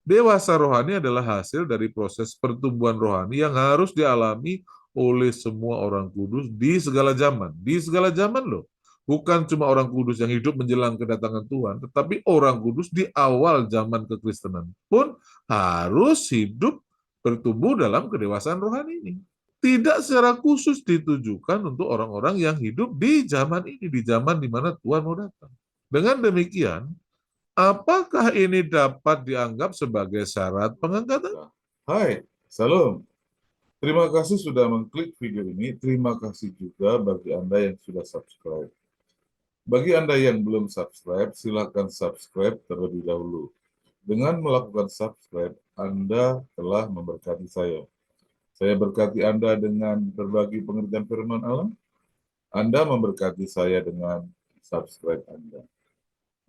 Dewasa rohani adalah hasil dari proses pertumbuhan rohani yang harus dialami oleh semua orang kudus di segala zaman. Di segala zaman loh. Bukan cuma orang kudus yang hidup menjelang kedatangan Tuhan, tetapi orang kudus di awal zaman kekristenan pun harus hidup bertumbuh dalam kedewasaan rohani ini. Tidak secara khusus ditujukan untuk orang-orang yang hidup di zaman ini, di zaman di mana Tuhan mau datang. Dengan demikian, apakah ini dapat dianggap sebagai syarat pengangkatan? Hai, salam. Terima kasih sudah mengklik video ini. Terima kasih juga bagi Anda yang sudah subscribe. Bagi Anda yang belum subscribe, silakan subscribe terlebih dahulu. Dengan melakukan subscribe, Anda telah memberkati saya. Saya berkati Anda dengan berbagi pengertian firman Allah. Anda memberkati saya dengan subscribe Anda.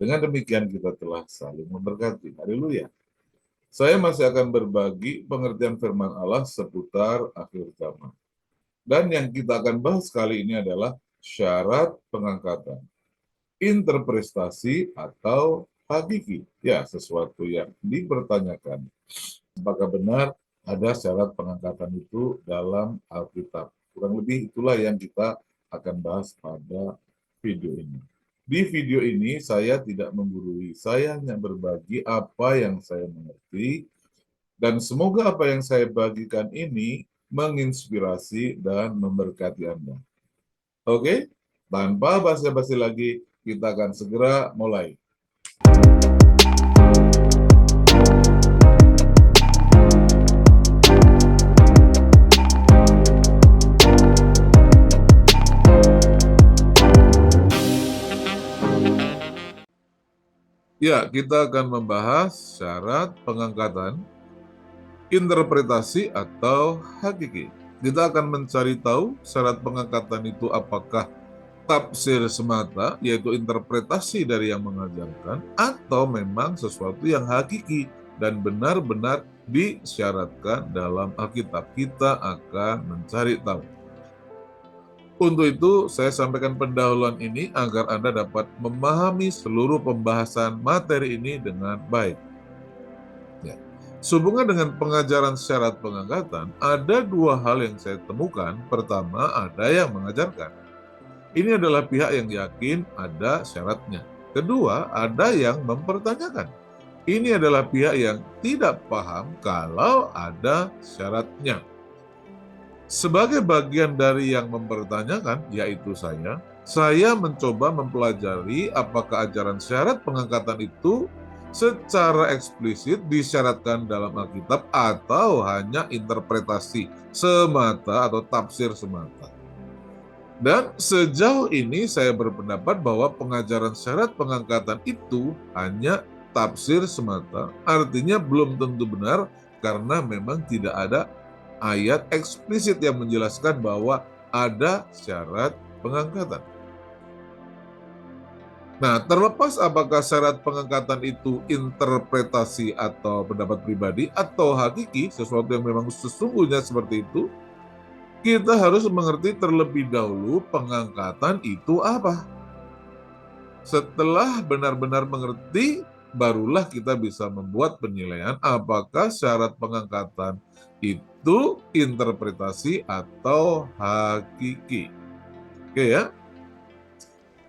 Dengan demikian kita telah saling memberkati. Haleluya. Saya masih akan berbagi pengertian firman Allah seputar akhir zaman. Dan yang kita akan bahas kali ini adalah syarat pengangkatan. Interpretasi atau hakiki. Ya, sesuatu yang dipertanyakan. Apakah benar ada syarat pengangkatan itu dalam Alkitab? Kurang lebih itulah yang kita akan bahas pada video ini. Di video ini saya tidak menggurui, saya hanya berbagi apa yang saya mengerti, dan semoga apa yang saya bagikan ini menginspirasi dan memberkati Anda. Oke, tanpa basa-basi lagi, kita akan segera mulai. Ya, kita akan membahas syarat pengangkatan, interpretasi atau hakiki. Kita akan mencari tahu syarat pengangkatan itu apakah tafsir semata, yaitu interpretasi dari yang mengajarkan, atau memang sesuatu yang hakiki dan benar-benar disyaratkan dalam Alkitab. Kita akan mencari tahu. Untuk itu, saya sampaikan pendahuluan ini agar Anda dapat memahami seluruh pembahasan materi ini dengan baik. Ya. Sehubungan dengan pengajaran syarat pengangkatan, ada dua hal yang saya temukan. Pertama, ada yang mengajarkan. Ini adalah pihak yang yakin ada syaratnya. Kedua, ada yang mempertanyakan. Ini adalah pihak yang tidak paham kalau ada syaratnya. Sebagai bagian dari yang mempertanyakan, yaitu saya mencoba mempelajari apakah ajaran syarat pengangkatan itu secara eksplisit disyaratkan dalam Alkitab atau hanya interpretasi semata atau tafsir semata. Dan sejauh ini saya berpendapat bahwa pengajaran syarat pengangkatan itu hanya tafsir semata, artinya belum tentu benar karena memang tidak ada ayat eksplisit yang menjelaskan bahwa ada syarat pengangkatan. Nah, terlepas apakah syarat pengangkatan itu interpretasi atau pendapat pribadi atau hakiki, sesuatu yang memang sesungguhnya seperti itu, kita harus mengerti terlebih dahulu pengangkatan itu apa. Setelah benar-benar mengerti, barulah kita bisa membuat penilaian apakah syarat pengangkatan itu interpretasi atau hakiki. Oke ya.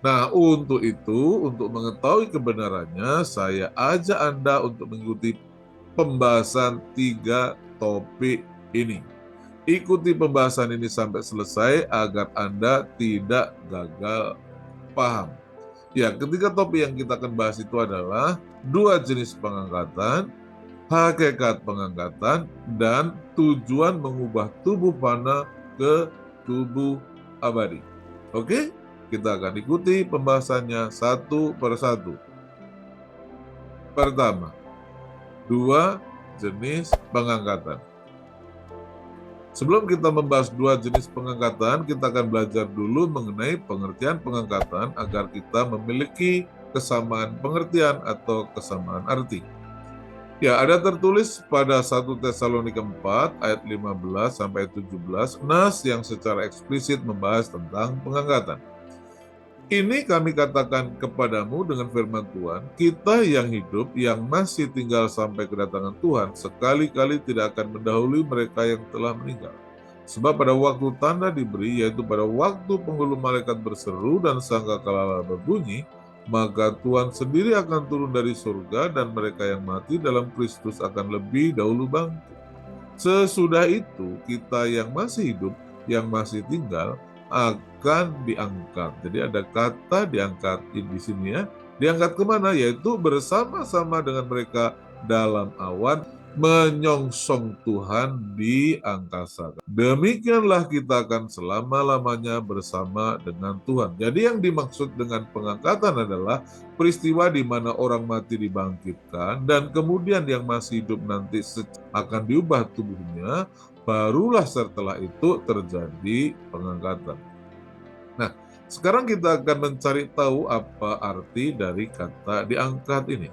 Nah, untuk itu, untuk mengetahui kebenarannya, saya ajak Anda untuk mengikuti pembahasan 3 topik ini. Ikuti pembahasan ini sampai selesai agar Anda tidak gagal paham. Ya, ketiga topik yang kita akan bahas itu adalah 2 jenis pengangkatan, hakikat pengangkatan, dan tujuan mengubah tubuh fana ke tubuh abadi. Oke, kita akan ikuti pembahasannya satu persatu. Pertama, 2 jenis pengangkatan. Sebelum kita membahas 2 jenis pengangkatan, kita akan belajar dulu mengenai pengertian pengangkatan agar kita memiliki kesamaan pengertian atau kesamaan arti. Ya, ada tertulis pada 1 Tesalonika 4 ayat 15 sampai 17 nas yang secara eksplisit membahas tentang pengangkatan. Ini kami katakan kepadamu dengan firman Tuhan, kita yang hidup, yang masih tinggal sampai kedatangan Tuhan, sekali-kali tidak akan mendahului mereka yang telah meninggal. Sebab pada waktu tanda diberi, yaitu pada waktu penghulu malaikat berseru dan sangkakala berbunyi, maka Tuhan sendiri akan turun dari surga dan mereka yang mati dalam Kristus akan lebih dahulu bangkit. Sesudah itu, kita yang masih hidup, yang masih tinggal, akan diangkat. Jadi ada kata diangkat di sini ya. Diangkat kemana? Yaitu bersama-sama dengan mereka dalam awan, menyongsong Tuhan di angkasa. Demikianlah kita akan selama-lamanya bersama dengan Tuhan. Jadi yang dimaksud dengan pengangkatan adalah peristiwa di mana orang mati dibangkitkan dan kemudian yang masih hidup nanti akan diubah tubuhnya, barulah setelah itu terjadi pengangkatan. Nah, sekarang kita akan mencari tahu apa arti dari kata diangkat ini.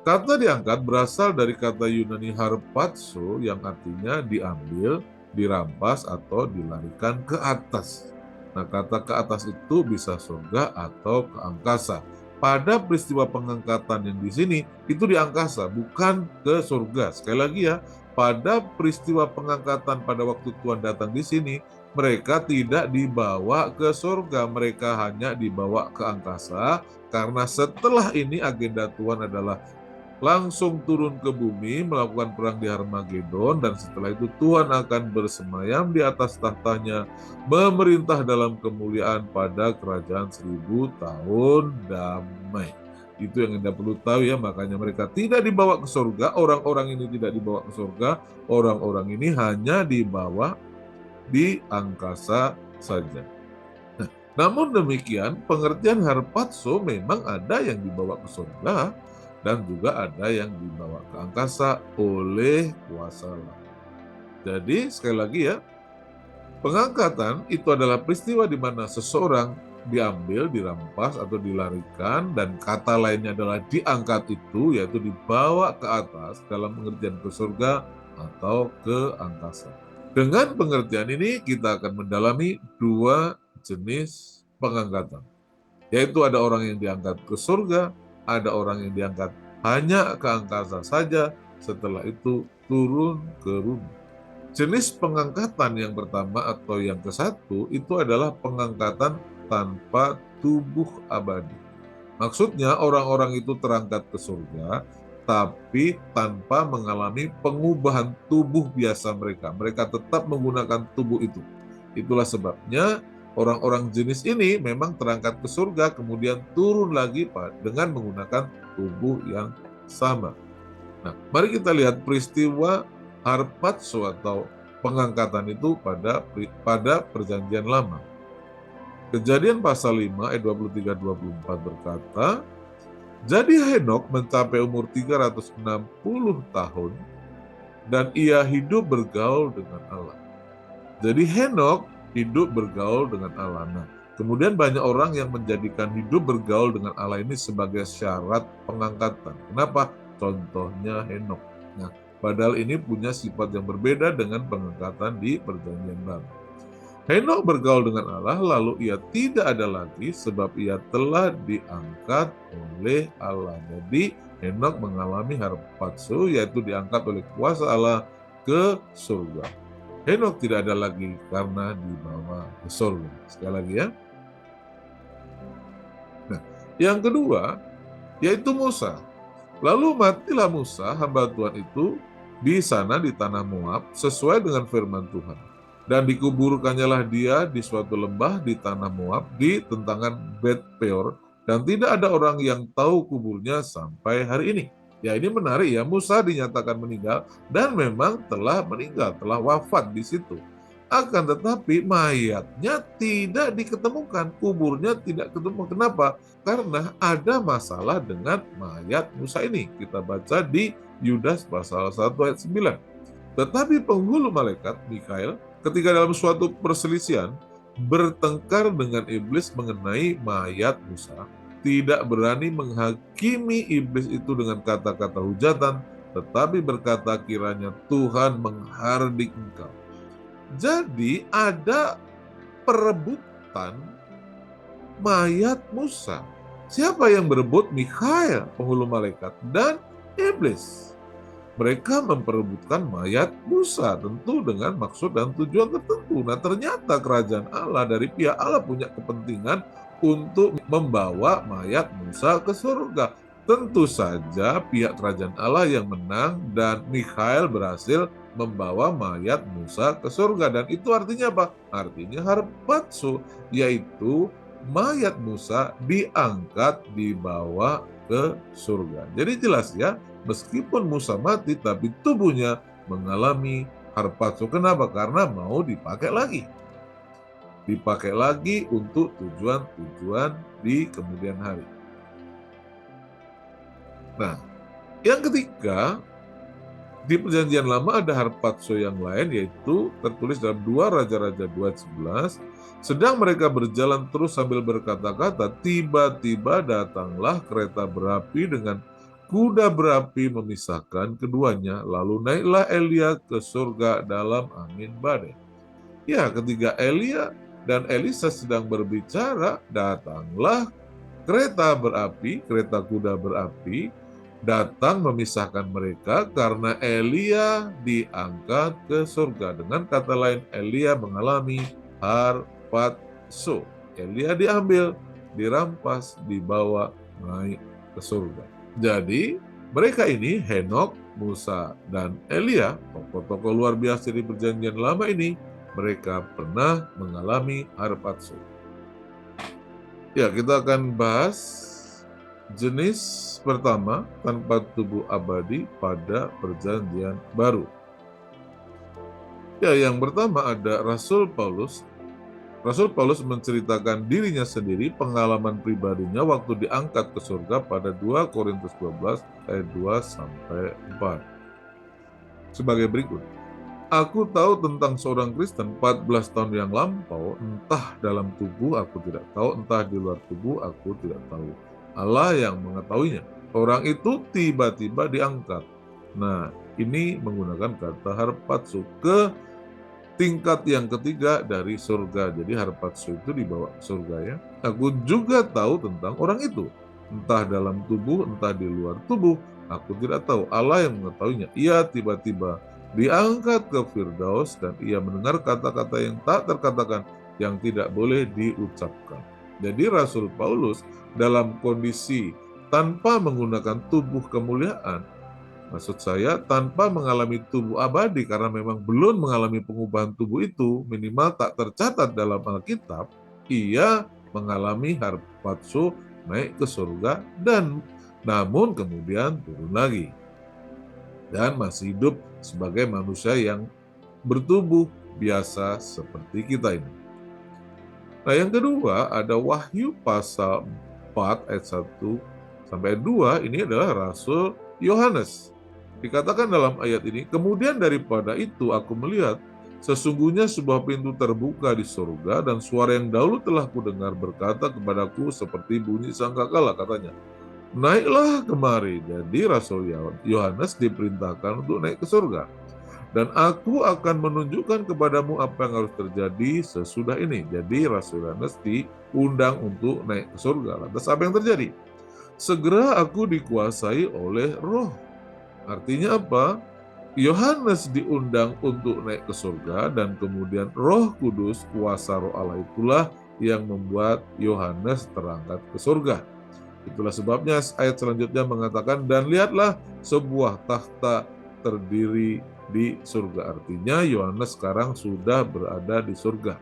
Kata diangkat berasal dari kata Yunani harpazo yang artinya diambil, dirampas, atau dilarikan ke atas. Nah, kata ke atas itu bisa surga atau ke angkasa. Pada peristiwa pengangkatan yang di sini, itu di angkasa, bukan ke surga. Sekali lagi ya, pada peristiwa pengangkatan pada waktu Tuhan datang di sini, mereka tidak dibawa ke surga, mereka hanya dibawa ke angkasa, karena setelah ini agenda Tuhan adalah langsung turun ke bumi melakukan perang di Harmagedon, dan setelah itu Tuhan akan bersemayam di atas tahtanya, memerintah dalam kemuliaan pada kerajaan 1000 tahun damai. Itu yang Anda perlu tahu ya, makanya mereka tidak dibawa ke surga, orang-orang ini tidak dibawa ke surga, orang-orang ini hanya dibawa di angkasa saja. Namun demikian, pengertian harpazo memang ada yang dibawa ke surga dan juga ada yang dibawa ke angkasa oleh kuasa Allah. Jadi sekali lagi ya, pengangkatan itu adalah peristiwa di mana seseorang diambil, dirampas, atau dilarikan, dan kata lainnya adalah diangkat itu, yaitu dibawa ke atas dalam pengertian ke surga atau ke angkasa. Dengan pengertian ini kita akan mendalami dua jenis pengangkatan, yaitu ada orang yang diangkat ke surga, ada orang yang diangkat hanya ke angkasa saja, setelah itu turun ke bumi. Jenis pengangkatan yang pertama atau yang ke-1 itu adalah pengangkatan tanpa tubuh abadi. Maksudnya orang-orang itu terangkat ke surga, tapi tanpa mengalami pengubahan tubuh biasa mereka. Mereka tetap menggunakan tubuh itu. Itulah sebabnya orang-orang jenis ini memang terangkat ke surga, kemudian turun lagi dengan menggunakan tubuh yang sama. Nah, mari kita lihat peristiwa harpazo atau pengangkatan itu pada perjanjian lama. Kejadian pasal 5 ayat 23-24 berkata, jadi Henok mencapai umur 360 tahun dan ia hidup bergaul dengan Allah. Jadi Henok hidup bergaul dengan Allah. Nah, kemudian banyak orang yang menjadikan hidup bergaul dengan Allah ini sebagai syarat pengangkatan. Kenapa? Contohnya Henok. Nah, padahal ini punya sifat yang berbeda dengan pengangkatan di perjanjian baru. Henok bergaul dengan Allah, lalu ia tidak ada lagi sebab ia telah diangkat oleh Allah. Jadi Henok mengalami harpazo, yaitu diangkat oleh kuasa Allah ke surga. Henok tidak ada lagi karena dibawa ke surga. Sekali lagi ya. Nah, yang kedua yaitu Musa. Lalu matilah Musa, hamba Tuhan itu, di sana di tanah Moab sesuai dengan firman Tuhan. Dan dikuburkannyalah dia di suatu lembah di tanah Moab di tentangan Bet Peor, dan tidak ada orang yang tahu kuburnya sampai hari ini. Ya, ini menarik ya, Musa dinyatakan meninggal dan memang telah meninggal, telah wafat di situ. Akan tetapi mayatnya tidak diketemukan, kuburnya tidak ketemu. Kenapa? Karena ada masalah dengan mayat Musa ini. Kita baca di Yudas pasal 1 ayat 9. Tetapi penghulu malaikat Mikael ketika dalam suatu perselisihan bertengkar dengan iblis mengenai mayat Musa, tidak berani menghakimi iblis itu dengan kata-kata hujatan, tetapi berkata, kiranya Tuhan menghardik engkau. Jadi ada perebutan mayat Musa. Siapa yang berebut? Mikhail, penghulu malaikat, dan iblis. Mereka memperebutkan mayat Musa, tentu dengan maksud dan tujuan tertentu. Nah, ternyata kerajaan Allah, dari pihak Allah punya kepentingan untuk membawa mayat Musa ke surga. Tentu saja pihak kerajaan Allah yang menang dan Mikhail berhasil membawa mayat Musa ke surga. Dan itu artinya apa? Artinya harpazo, yaitu mayat Musa diangkat, dibawa ke surga. Jadi jelas ya, meskipun Musa mati, tapi tubuhnya mengalami harpazo. Kenapa? Karena mau dipakai lagi. Dipakai lagi untuk tujuan-tujuan di kemudian hari. Nah, yang ketiga, di perjanjian lama ada harpazo yang lain, yaitu tertulis dalam 2 Raja-Raja 2:11. Sedang mereka berjalan terus sambil berkata-kata, tiba-tiba datanglah kereta berapi dengan kuda berapi memisahkan keduanya, lalu naiklah Elia ke surga dalam angin badai. Ya, ketika Elia dan Elisa sedang berbicara, datanglah kereta berapi, kereta kuda berapi, datang memisahkan mereka karena Elia diangkat ke surga. Dengan kata lain, Elia mengalami harpazo. Elia diambil, dirampas, dibawa naik ke surga. Jadi, mereka ini, Henokh, Musa, dan Elia, tokoh-tokoh luar biasa di perjanjian lama ini, mereka pernah mengalami harpazo. Ya, kita akan bahas jenis pertama tanpa tubuh abadi pada perjanjian baru. Ya, yang pertama ada Rasul Paulus. Rasul Paulus menceritakan dirinya sendiri, pengalaman pribadinya waktu diangkat ke surga pada 2 Korintus 12 ayat 2-4. Sebagai berikut. Aku tahu tentang seorang Kristen 14 tahun yang lampau, entah dalam tubuh aku tidak tahu, entah di luar tubuh aku tidak tahu. Allah yang mengetahuinya. Orang itu tiba-tiba diangkat. Nah, ini menggunakan kata harpazo ke tingkat yang ketiga dari surga. Jadi harpazo itu dibawa ke surga ya. Aku juga tahu tentang orang itu. Entah dalam tubuh, entah di luar tubuh, aku tidak tahu. Allah yang mengetahuinya. Ia tiba-tiba diangkat ke Firdaus dan ia mendengar kata-kata yang tak terkatakan, yang tidak boleh diucapkan. Jadi Rasul Paulus dalam kondisi tanpa menggunakan tubuh kemuliaan, maksud saya tanpa mengalami tubuh abadi karena memang belum mengalami pengubahan tubuh itu, minimal tak tercatat dalam Alkitab, ia mengalami harpazo, naik ke surga, dan namun kemudian turun lagi. Dan masih hidup sebagai manusia yang bertubuh biasa seperti kita ini. Nah, yang kedua ada Wahyu pasal 4 ayat 1-2, ini adalah Rasul Yohanes. Dikatakan dalam ayat ini, kemudian daripada itu aku melihat, sesungguhnya sebuah pintu terbuka di surga, dan suara yang dahulu telah kudengar berkata kepadaku seperti bunyi sangkakala, katanya, naiklah kemari. Jadi Rasul Yohanes diperintahkan untuk naik ke surga. Dan aku akan menunjukkan kepadamu apa yang harus terjadi sesudah ini. Jadi Rasul Yohanes diundang untuk naik ke surga. Lantas apa yang terjadi? Segera aku dikuasai oleh Roh. Artinya apa? Yohanes diundang untuk naik ke surga, dan kemudian Roh Kudus, kuasa Roh Allah itulah yang membuat Yohanes terangkat ke surga. Itulah sebabnya ayat selanjutnya mengatakan, dan lihatlah sebuah takhta terdiri di surga. Artinya Yohanes sekarang sudah berada di surga.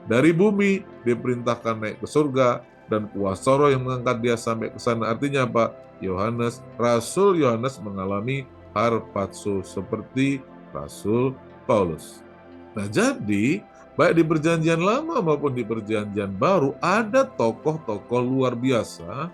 Dari bumi diperintahkan naik ke surga, dan kuasa Roh yang mengangkat dia sampai ke sana. Artinya apa? Rasul Yohanes mengalami harpazo seperti Rasul Paulus. Nah, jadi baik di perjanjian lama maupun di perjanjian baru ada tokoh-tokoh luar biasa.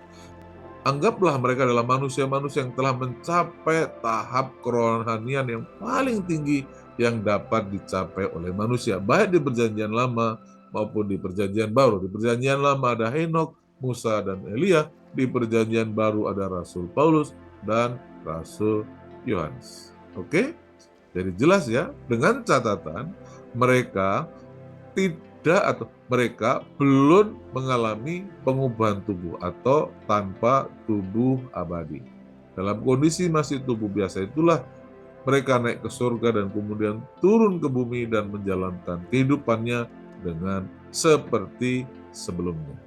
Anggaplah mereka adalah manusia-manusia yang telah mencapai tahap kerohanian yang paling tinggi yang dapat dicapai oleh manusia, baik di perjanjian lama maupun di perjanjian baru. Di perjanjian lama ada Henokh, Musa, dan Elia. Di perjanjian baru ada Rasul Paulus dan Rasul Yohanes. Oke? Jadi jelas ya, dengan catatan mereka atau mereka belum mengalami pengubahan tubuh atau tanpa tubuh abadi. Dalam kondisi masih tubuh biasa itulah mereka naik ke surga dan kemudian turun ke bumi dan menjalankan kehidupannya dengan seperti sebelumnya.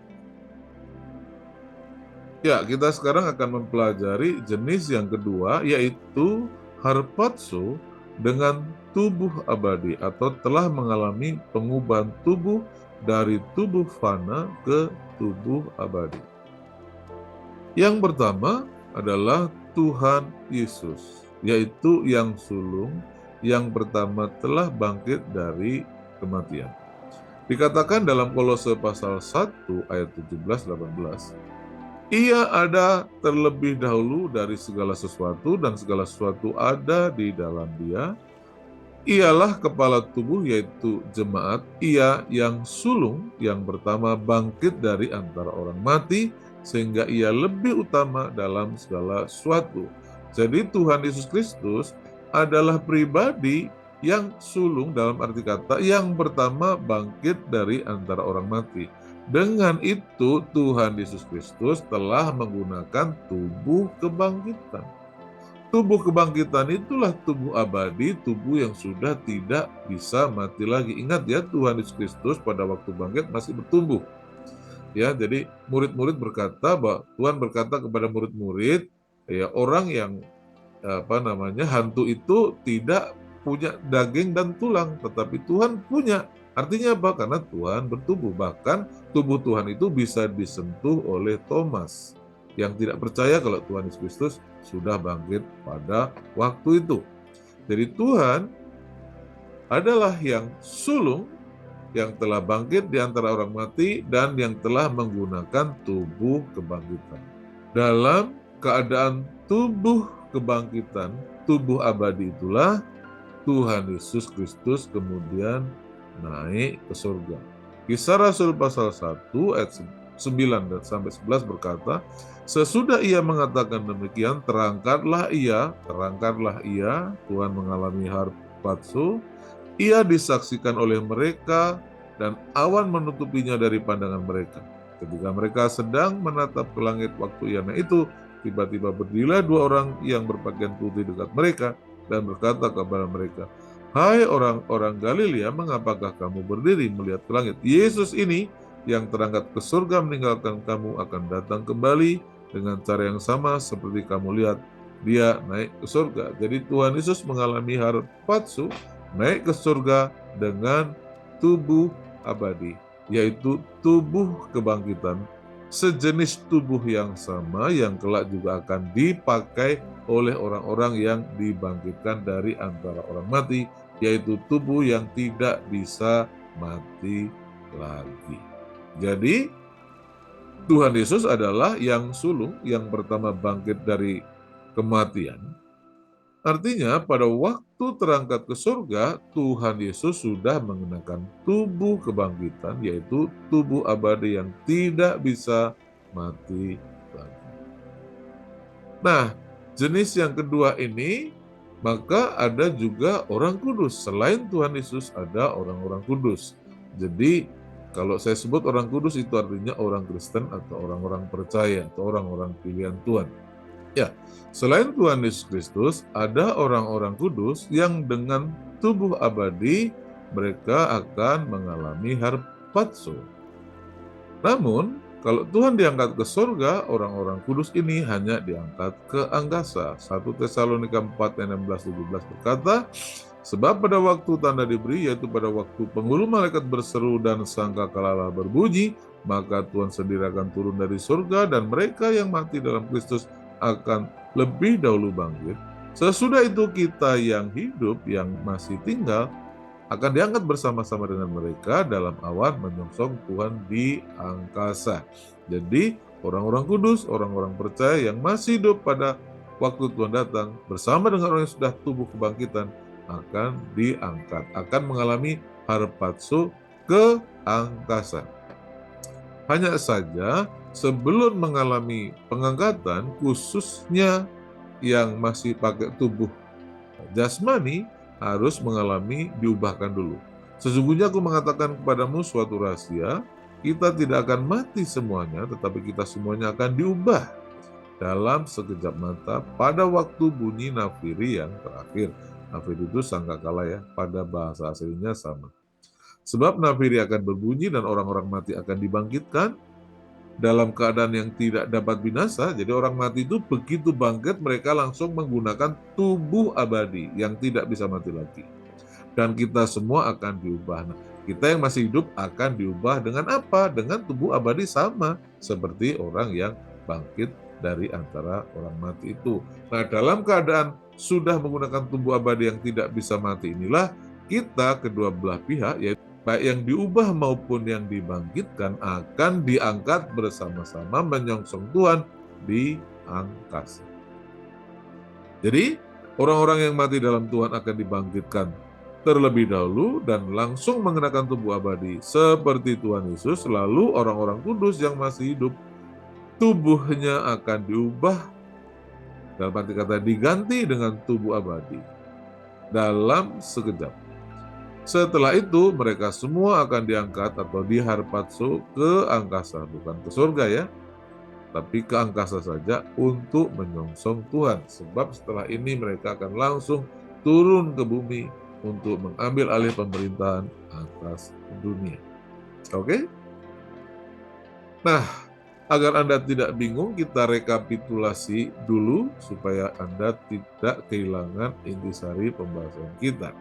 Ya, kita sekarang akan mempelajari jenis yang kedua, yaitu harpazo dengan tubuh abadi atau telah mengalami pengubahan tubuh dari tubuh fana ke tubuh abadi. Yang pertama adalah Tuhan Yesus, yaitu yang sulung, yang pertama telah bangkit dari kematian. Dikatakan dalam Kolose pasal 1 ayat 17-18, ia ada terlebih dahulu dari segala sesuatu dan segala sesuatu ada di dalam Dia. Ialah kepala tubuh yaitu jemaat, ia yang sulung yang pertama bangkit dari antara orang mati sehingga ia lebih utama dalam segala sesuatu. Jadi Tuhan Yesus Kristus adalah pribadi yang sulung dalam arti kata yang pertama bangkit dari antara orang mati. Dengan itu Tuhan Yesus Kristus telah menggunakan tubuh kebangkitan. Tubuh kebangkitan itulah tubuh abadi, tubuh yang sudah tidak bisa mati lagi. Ingat ya, Tuhan Yesus Kristus pada waktu bangkit masih bertumbuh. Ya, jadi murid-murid berkata bahwa Tuhan berkata kepada murid-murid, ya orang yang hantu itu tidak punya daging dan tulang, tetapi Tuhan punya. Artinya apa? Karena Tuhan bertubuh. Bahkan tubuh Tuhan itu bisa disentuh oleh Thomas yang tidak percaya kalau Tuhan Yesus Kristus sudah bangkit pada waktu itu. Jadi Tuhan adalah yang sulung, yang telah bangkit di antara orang mati dan yang telah menggunakan tubuh kebangkitan. Dalam keadaan tubuh kebangkitan, tubuh abadi itulah Tuhan Yesus Kristus kemudian naik ke surga. Kisah Rasul pasal 1 ayat 9 dan sampai 11 berkata, sesudah ia mengatakan demikian, terangkatlah ia, Tuhan mengalami harpazo, ia disaksikan oleh mereka dan awan menutupinya dari pandangan mereka. Ketika mereka sedang menatap ke langit waktu ia naik itu, tiba-tiba berdirilah dua orang yang berpakaian putih dekat mereka dan berkata kepada mereka, hai orang-orang Galilea, mengapakah kamu berdiri melihat ke langit? Yesus ini yang terangkat ke surga meninggalkan kamu akan datang kembali dengan cara yang sama seperti kamu lihat dia naik ke surga. Jadi Tuhan Yesus mengalami harpazo, naik ke surga dengan tubuh abadi, yaitu tubuh kebangkitan, sejenis tubuh yang sama yang kelak juga akan dipakai oleh orang-orang yang dibangkitkan dari antara orang mati, yaitu tubuh yang tidak bisa mati lagi. Jadi Tuhan Yesus adalah yang sulung, yang pertama bangkit dari kematian. Artinya pada waktu terangkat ke surga, Tuhan Yesus sudah mengenakan tubuh kebangkitan, yaitu tubuh abadi yang tidak bisa mati lagi. Nah, jenis yang kedua ini, maka ada juga orang kudus. Selain Tuhan Yesus, ada orang-orang kudus. Jadi, kalau saya sebut orang kudus itu artinya orang Kristen atau orang-orang percaya atau orang-orang pilihan Tuhan. Ya, selain Tuhan Yesus Kristus, ada orang-orang kudus yang dengan tubuh abadi mereka akan mengalami harpazo. Namun, kalau Tuhan diangkat ke surga, orang-orang kudus ini hanya diangkat ke angkasa. 1 Tesalonika 4 ayat 16-17 berkata, sebab pada waktu tanda diberi, yaitu pada waktu penghulu malaikat berseru dan sangkakala berbunyi, maka Tuhan sendiri akan turun dari surga dan mereka yang mati dalam Kristus akan lebih dahulu bangkit. Sesudah itu kita yang hidup, yang masih tinggal, akan diangkat bersama-sama dengan mereka dalam awan menyongsong Tuhan di angkasa. Jadi orang-orang kudus, orang-orang percaya yang masih hidup pada waktu Tuhan datang bersama dengan orang yang sudah tubuh kebangkitan akan diangkat, akan mengalami harpazo ke angkasa. Hanya saja sebelum mengalami pengangkatan, khususnya yang masih pakai tubuh jasmani harus mengalami diubahkan dulu. Sesungguhnya aku mengatakan kepadamu suatu rahasia, kita tidak akan mati semuanya, tetapi kita semuanya akan diubah dalam sekejap mata pada waktu bunyi nafiri yang terakhir. Nafiri itu sangkakala ya, pada bahasa aslinya sama. Sebab nafiri akan berbunyi dan orang-orang mati akan dibangkitkan dalam keadaan yang tidak dapat binasa. Jadi orang mati itu begitu bangkit mereka langsung menggunakan tubuh abadi yang tidak bisa mati lagi. Dan kita semua akan diubah. Nah, kita yang masih hidup akan diubah dengan apa? Dengan tubuh abadi sama seperti orang yang bangkit dari antara orang mati itu. Nah, dalam keadaan sudah menggunakan tubuh abadi yang tidak bisa mati inilah kita kedua belah pihak, yaitu baik yang diubah maupun yang dibangkitkan akan diangkat bersama-sama menyongsong Tuhan di angkasa. Jadi, orang-orang yang mati dalam Tuhan akan dibangkitkan terlebih dahulu dan langsung mengenakan tubuh abadi seperti Tuhan Yesus. Lalu orang-orang kudus yang masih hidup, tubuhnya akan diubah, dalam arti kata diganti dengan tubuh abadi dalam sekejap. Setelah itu mereka semua akan diangkat atau diharpazo ke angkasa, bukan ke surga ya, tapi ke angkasa saja untuk menyongsong Tuhan. Sebab setelah ini mereka akan langsung turun ke bumi untuk mengambil alih pemerintahan atas dunia. Oke? Nah, agar Anda tidak bingung, kita rekapitulasi dulu supaya Anda tidak kehilangan intisari pembahasan kita.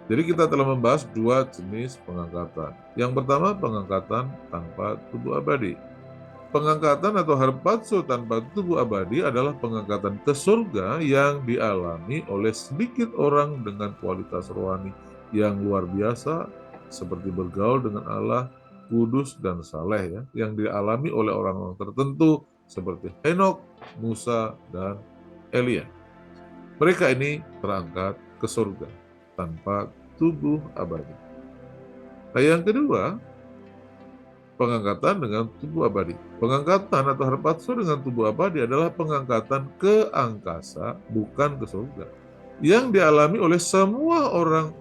Jadi kita telah membahas dua jenis pengangkatan. Yang pertama, pengangkatan tanpa tubuh abadi. Pengangkatan atau harpazo tanpa tubuh abadi adalah pengangkatan ke surga yang dialami oleh sedikit orang dengan kualitas rohani yang luar biasa, seperti bergaul dengan Allah, kudus dan saleh ya, yang dialami oleh orang-orang tertentu seperti Henokh, Musa, dan Elia. Mereka ini terangkat ke surga tanpa tubuh abadi. Nah, yang kedua, pengangkatan dengan tubuh abadi. Pengangkatan atau harpazo dengan tubuh abadi adalah pengangkatan ke angkasa, bukan ke surga, yang dialami oleh semua orang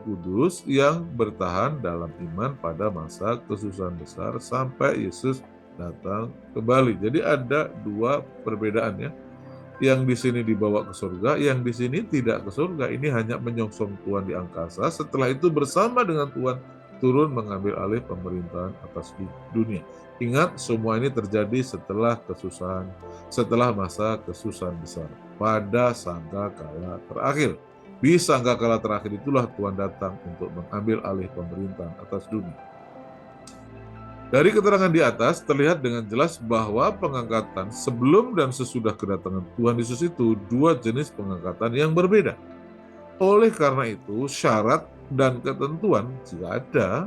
kudus yang bertahan dalam iman pada masa kesusahan besar sampai Yesus datang kembali. Jadi ada dua perbedaan ya. Yang di sini dibawa ke surga, yang di sini tidak ke surga. Ini hanya menyongsong Tuhan di angkasa. Setelah itu bersama dengan Tuhan turun mengambil alih pemerintahan atas dunia. Ingat, semua ini terjadi setelah kesusahan, setelah masa kesusahan besar, pada sangkakala terakhir. Di sangkakala terakhir itulah Tuhan datang untuk mengambil alih pemerintahan atas dunia. Dari keterangan di atas terlihat dengan jelas bahwa pengangkatan sebelum dan sesudah kedatangan Tuhan Yesus itu dua jenis pengangkatan yang berbeda. Oleh karena itu, syarat dan ketentuan jika ada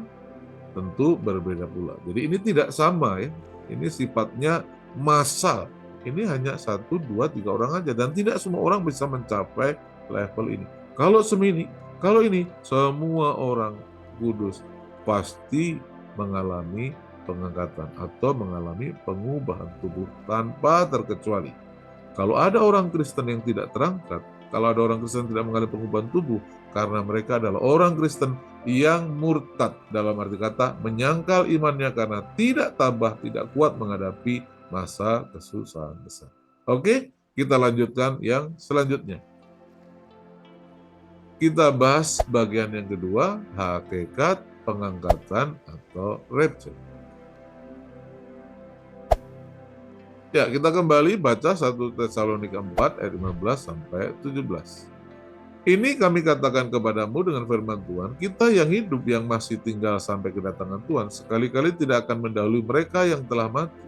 tentu berbeda pula. Jadi ini tidak sama ya. Ini sifatnya massal. Ini hanya 1, 2, 3 orang aja dan tidak semua orang bisa mencapai level ini. Kalau ini semua orang kudus pasti mengalami pengangkatan atau mengalami pengubahan tubuh tanpa terkecuali. Kalau ada orang Kristen yang tidak terangkat, kalau ada orang Kristen tidak mengalami pengubahan tubuh, karena mereka adalah orang Kristen yang murtad, dalam arti kata menyangkal imannya karena tidak tabah, tidak kuat menghadapi masa kesusahan besar. Oke, kita lanjutkan yang selanjutnya. Kita bahas bagian yang kedua, hakikat pengangkatan atau rapture. Ya, kita kembali baca 1 Tesalonika 4 ayat 15 sampai 17. Ini kami katakan kepadamu dengan firman Tuhan, kita yang hidup yang masih tinggal sampai kedatangan Tuhan, sekali-kali tidak akan mendahului mereka yang telah mati.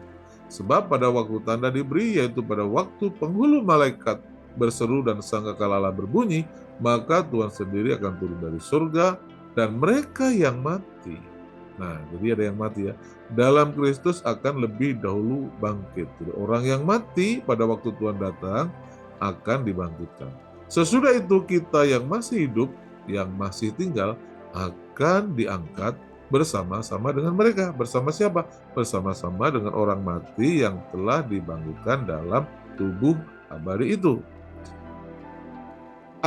Sebab pada waktu tanda diberi, yaitu pada waktu penghulu malaikat berseru dan sangkakala berbunyi, maka Tuhan sendiri akan turun dari surga dan mereka yang mati. Nah, jadi ada yang mati ya. Dalam Kristus akan lebih dahulu bangkit. Jadi orang yang mati pada waktu Tuhan datang akan dibangkitkan. Sesudah itu kita yang masih hidup, yang masih tinggal akan diangkat bersama-sama dengan mereka. Bersama siapa? Bersama-sama dengan orang mati yang telah dibangkitkan dalam tubuh abadi itu.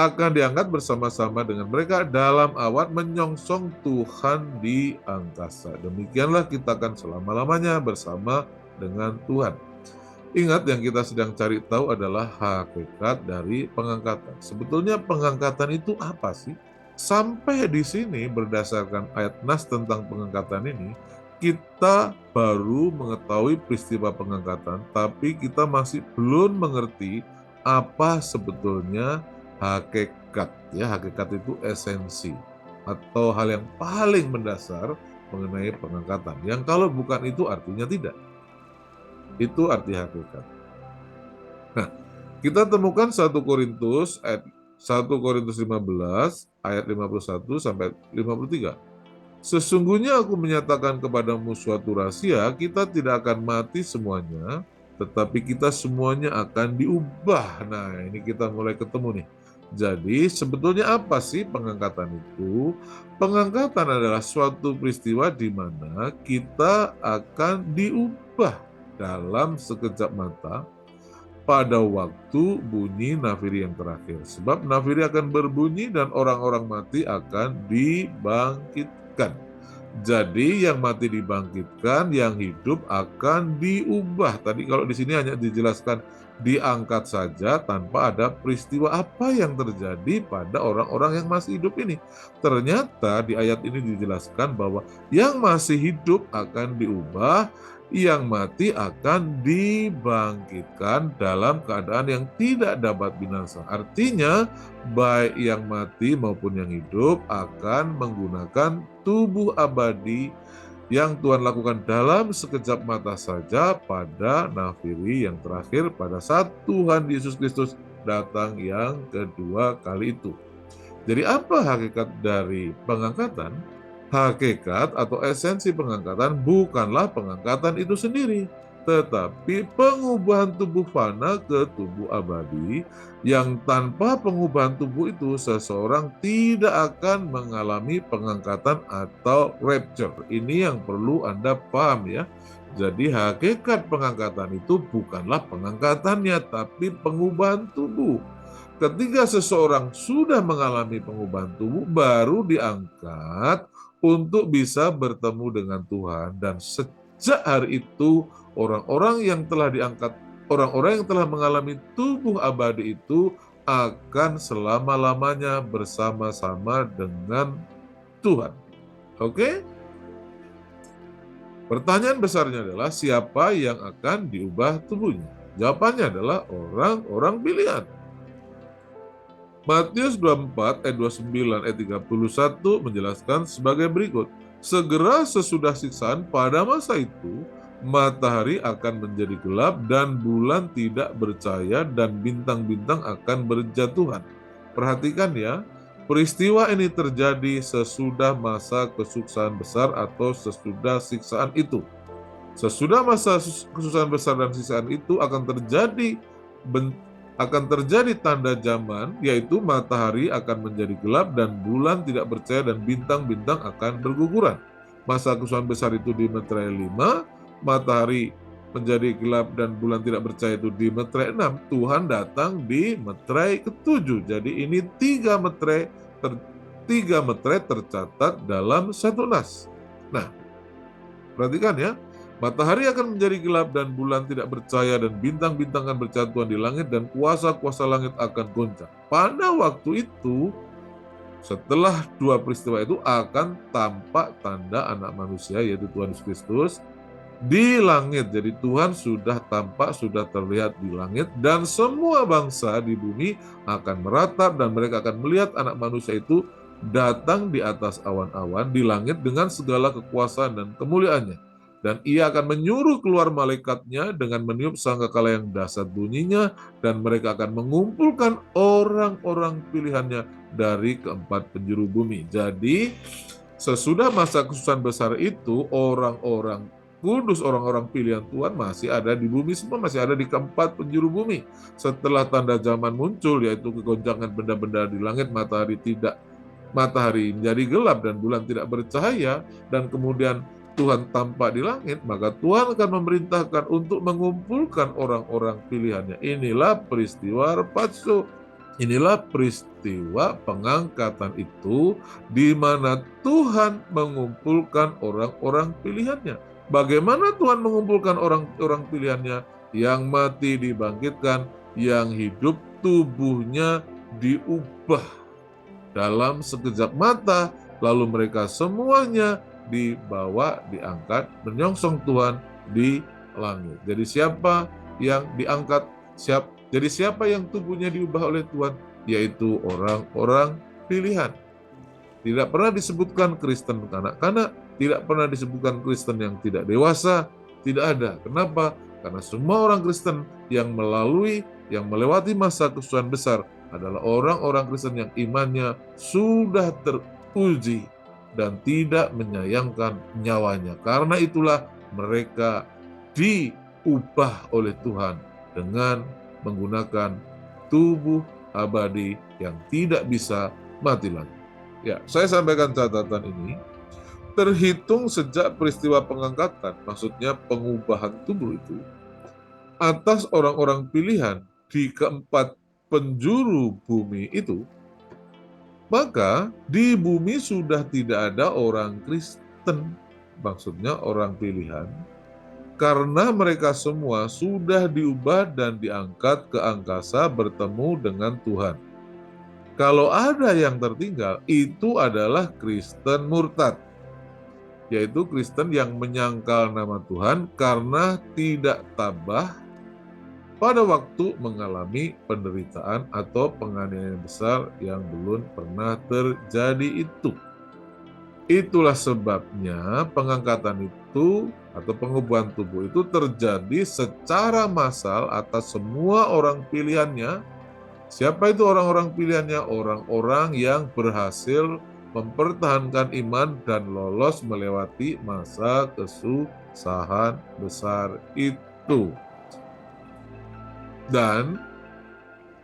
akan diangkat bersama-sama dengan mereka dalam awan menyongsong Tuhan di angkasa. Demikianlah kita akan selama-lamanya bersama dengan Tuhan. Ingat, yang kita sedang cari tahu adalah hakikat dari pengangkatan. Sebetulnya pengangkatan itu apa sih? Sampai di sini berdasarkan ayat nas tentang pengangkatan ini, kita baru mengetahui peristiwa pengangkatan, tapi kita masih belum mengerti apa sebetulnya hakikat. Ya, hakikat itu esensi atau hal yang paling mendasar mengenai pengangkatan. Yang kalau bukan itu artinya tidak. Itu arti hakikat. Nah, kita temukan 1 Korintus 15 ayat 51 sampai 53. Sesungguhnya aku menyatakan kepadamu suatu rahasia, kita tidak akan mati semuanya, tetapi kita semuanya akan diubah. Nah, ini kita mulai ketemu nih. Jadi, sebetulnya apa sih pengangkatan itu? Pengangkatan adalah suatu peristiwa di mana kita akan diubah dalam sekejap mata pada waktu bunyi nafiri yang terakhir. Sebab nafiri akan berbunyi dan orang-orang mati akan dibangkitkan. Jadi yang mati dibangkitkan, yang hidup akan diubah. Tadi kalau di sini hanya dijelaskan diangkat saja tanpa ada peristiwa apa yang terjadi pada orang-orang yang masih hidup ini. Ternyata di ayat ini dijelaskan bahwa yang masih hidup akan diubah, yang mati akan dibangkitkan dalam keadaan yang tidak dapat binasa. Artinya, baik yang mati maupun yang hidup akan menggunakan tubuh abadi yang Tuhan lakukan dalam sekejap mata saja pada nafiri yang terakhir pada saat Tuhan Yesus Kristus datang yang kedua kali itu. Jadi apa hakikat dari pengangkatan? Hakikat atau esensi pengangkatan bukanlah pengangkatan itu sendiri, tetapi pengubahan tubuh fana ke tubuh abadi, yang tanpa pengubahan tubuh itu seseorang tidak akan mengalami pengangkatan atau rapture. Ini yang perlu Anda paham ya. Jadi hakikat pengangkatan itu bukanlah pengangkatannya, tapi pengubahan tubuh. Ketika seseorang sudah mengalami pengubahan tubuh, baru diangkat untuk bisa bertemu dengan Tuhan. Dan sejak hari itu, orang-orang yang telah diangkat, orang-orang yang telah mengalami tubuh abadi itu akan selama-lamanya bersama-sama dengan Tuhan. Oke? Pertanyaan besarnya adalah siapa yang akan diubah tubuhnya? Jawabannya adalah orang-orang pilihan. Matius 24 ayat 29 ayat 31 menjelaskan sebagai berikut. Segera sesudah siksaan pada masa itu, matahari akan menjadi gelap dan bulan tidak bercahaya dan bintang-bintang akan berjatuhan. Perhatikan ya, peristiwa ini terjadi sesudah masa kesusahan besar atau sesudah siksaan itu. Sesudah masa kesusahan besar dan siksaan itu akan terjadi tanda zaman, yaitu matahari akan menjadi gelap dan bulan tidak bercahaya dan bintang-bintang akan berguguran. Masa kesusahan besar itu di meterai 5, matahari menjadi gelap dan bulan tidak bercahaya itu di meterai 6, Tuhan datang di meterai ke-7. Jadi ini tiga meterai tercatat dalam satu nas. Nah, perhatikan ya. Matahari akan menjadi gelap dan bulan tidak bercahaya dan bintang-bintang akan berjatuhan di langit dan kuasa-kuasa langit akan goncang. Pada waktu itu, setelah dua peristiwa itu akan tampak tanda anak manusia yaitu Tuhan Yesus Kristus di langit. Jadi Tuhan sudah tampak, sudah terlihat di langit dan semua bangsa di bumi akan meratap dan mereka akan melihat anak manusia itu datang di atas awan-awan di langit dengan segala kekuasaan dan kemuliaannya. Dan ia akan menyuruh keluar malaikatnya dengan meniup sangkakala yang dahsyat bunyinya, dan mereka akan mengumpulkan orang-orang pilihannya dari keempat penjuru bumi. Jadi, sesudah masa kesusahan besar itu, orang-orang kudus, orang-orang pilihan Tuhan masih ada di bumi semua, masih ada di keempat penjuru bumi. Setelah tanda zaman muncul, yaitu kegoncangan benda-benda di langit, matahari menjadi gelap dan bulan tidak bercahaya, dan kemudian Tuhan tampak di langit, maka Tuhan akan memerintahkan untuk mengumpulkan orang-orang pilihannya. Inilah peristiwa Harpazo. Inilah peristiwa pengangkatan itu di mana Tuhan mengumpulkan orang-orang pilihannya. Bagaimana Tuhan mengumpulkan orang-orang pilihannya? Yang mati dibangkitkan, yang hidup tubuhnya diubah dalam sekejap mata, lalu mereka semuanya dibawa, diangkat, menyongsong Tuhan di langit. Jadi siapa yang diangkat? Jadi siapa yang tubuhnya diubah oleh Tuhan? Yaitu orang-orang pilihan. Tidak pernah disebutkan Kristen kanak-kanak, tidak pernah disebutkan Kristen yang tidak dewasa, tidak ada. Kenapa? Karena semua orang Kristen yang melewati masa kesusahan besar adalah orang-orang Kristen yang imannya sudah teruji dan tidak menyayangkan nyawanya. Karena itulah mereka diubah oleh Tuhan dengan menggunakan tubuh abadi yang tidak bisa mati lagi. Ya, saya sampaikan catatan ini terhitung sejak peristiwa pengangkatan, maksudnya pengubahan tubuh itu, atas orang-orang pilihan di keempat penjuru bumi itu, maka di bumi sudah tidak ada orang Kristen, maksudnya orang pilihan, karena mereka semua sudah diubah dan diangkat ke angkasa bertemu dengan Tuhan. Kalau ada yang tertinggal, itu adalah Kristen murtad, yaitu Kristen yang menyangkal nama Tuhan karena tidak tabah pada waktu mengalami penderitaan atau penganiayaan besar yang belum pernah terjadi itu. Itulah sebabnya pengangkatan itu atau pengubahan tubuh itu terjadi secara massal atas semua orang pilihannya. Siapa itu orang-orang pilihannya? Orang-orang yang berhasil mempertahankan iman dan lolos melewati masa kesusahan besar itu. Dan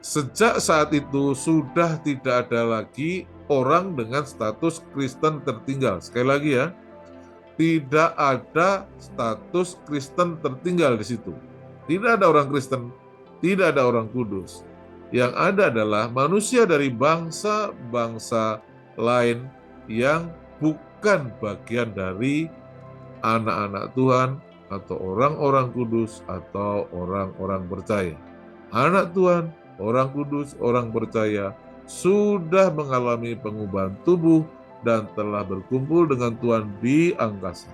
sejak saat itu sudah tidak ada lagi orang dengan status Kristen tertinggal. Sekali lagi ya, tidak ada status Kristen tertinggal di situ. Tidak ada orang Kristen, tidak ada orang kudus. Yang ada adalah manusia dari bangsa-bangsa lain yang bukan bagian dari anak-anak Tuhan atau orang-orang kudus atau orang-orang percaya. Anak Tuhan, orang kudus, orang percaya sudah mengalami pengubahan tubuh dan telah berkumpul dengan Tuhan di angkasa.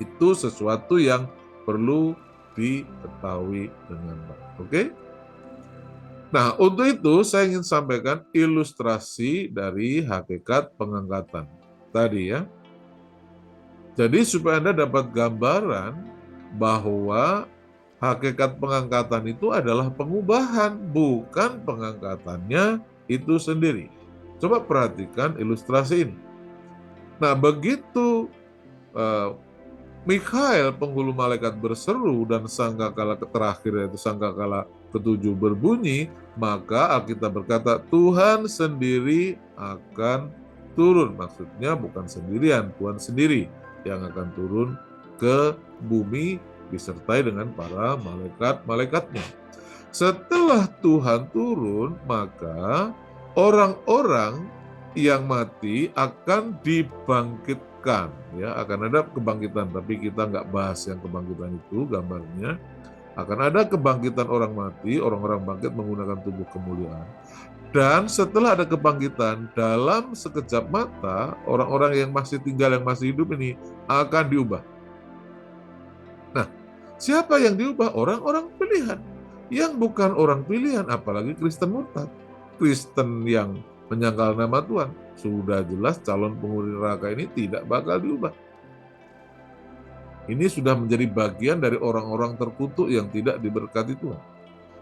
Itu sesuatu yang perlu diketahui dengan baik. Oke? Nah, untuk itu saya ingin sampaikan ilustrasi dari hakikat pengangkatan tadi ya. Jadi supaya Anda dapat gambaran bahwa hakikat pengangkatan itu adalah pengubahan, bukan pengangkatannya itu sendiri. Coba perhatikan ilustrasi ini. Nah, begitu Mikhail penghulu malaikat berseru dan sangkakala terakhir yaitu sangkakala ketujuh berbunyi, maka Alkitab berkata Tuhan sendiri akan turun. Maksudnya bukan sendirian, Tuhan sendiri yang akan turun ke bumi disertai dengan para malaikat-malaikatnya. Setelah Tuhan turun, maka orang-orang yang mati akan dibangkitkan, ya akan ada kebangkitan, tapi kita nggak bahas yang kebangkitan itu gambarnya. Akan ada kebangkitan orang mati, orang-orang bangkit menggunakan tubuh kemuliaan. Dan setelah ada kebangkitan, dalam sekejap mata, orang-orang yang masih tinggal, yang masih hidup ini akan diubah. Nah, siapa yang diubah? Orang-orang pilihan. Yang bukan orang pilihan, apalagi Kristen murtad. Kristen yang menyangkal nama Tuhan. Sudah jelas calon penghuni neraka ini tidak bakal diubah. Ini sudah menjadi bagian dari orang-orang terkutuk yang tidak diberkati Tuhan.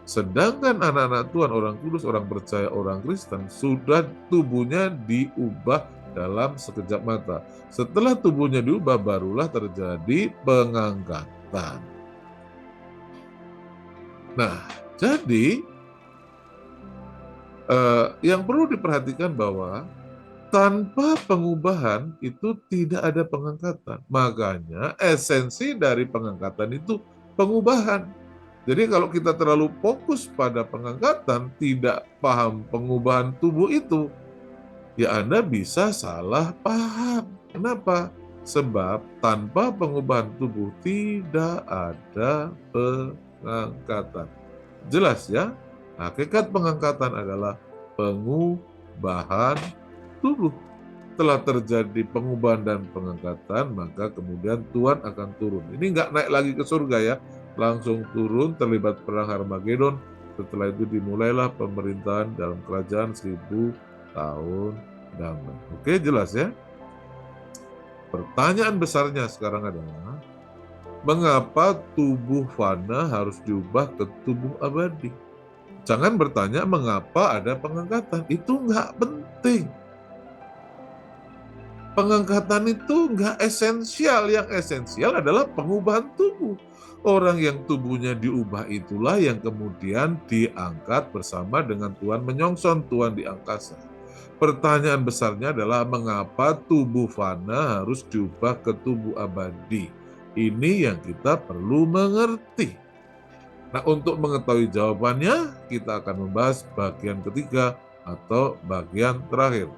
Sedangkan anak-anak Tuhan, orang kudus, orang percaya, orang Kristen, sudah tubuhnya diubah dalam sekejap mata. Setelah tubuhnya diubah, barulah terjadi pengangkatan. Nah, jadi yang perlu diperhatikan bahwa tanpa pengubahan itu tidak ada pengangkatan. Makanya esensi dari pengangkatan itu pengubahan. Jadi kalau kita terlalu fokus pada pengangkatan, tidak paham pengubahan tubuh itu, ya Anda bisa salah paham. Kenapa? Sebab tanpa pengubahan tubuh tidak ada pengangkatan. Jelas ya? Hakikat pengangkatan adalah pengubahan tubuh. Telah terjadi pengubahan dan pengangkatan, maka kemudian Tuhan akan turun. Ini nggak naik lagi ke surga ya, langsung turun terlibat perang Harmagedon. Setelah itu dimulailah pemerintahan dalam kerajaan 1000 tahun damai. Oke, jelas ya? Pertanyaan besarnya sekarang adalah, mengapa tubuh fana harus diubah ke tubuh abadi? Jangan bertanya mengapa ada pengangkatan, itu nggak penting. Pengangkatan itu nggak esensial, yang esensial adalah pengubahan tubuh. Orang yang tubuhnya diubah itulah yang kemudian diangkat bersama dengan Tuhan menyongsong Tuhan di angkasa. Pertanyaan besarnya adalah mengapa tubuh fana harus diubah ke tubuh abadi? Ini yang kita perlu mengerti. Nah, untuk mengetahui jawabannya, kita akan membahas bagian ketiga atau bagian terakhir.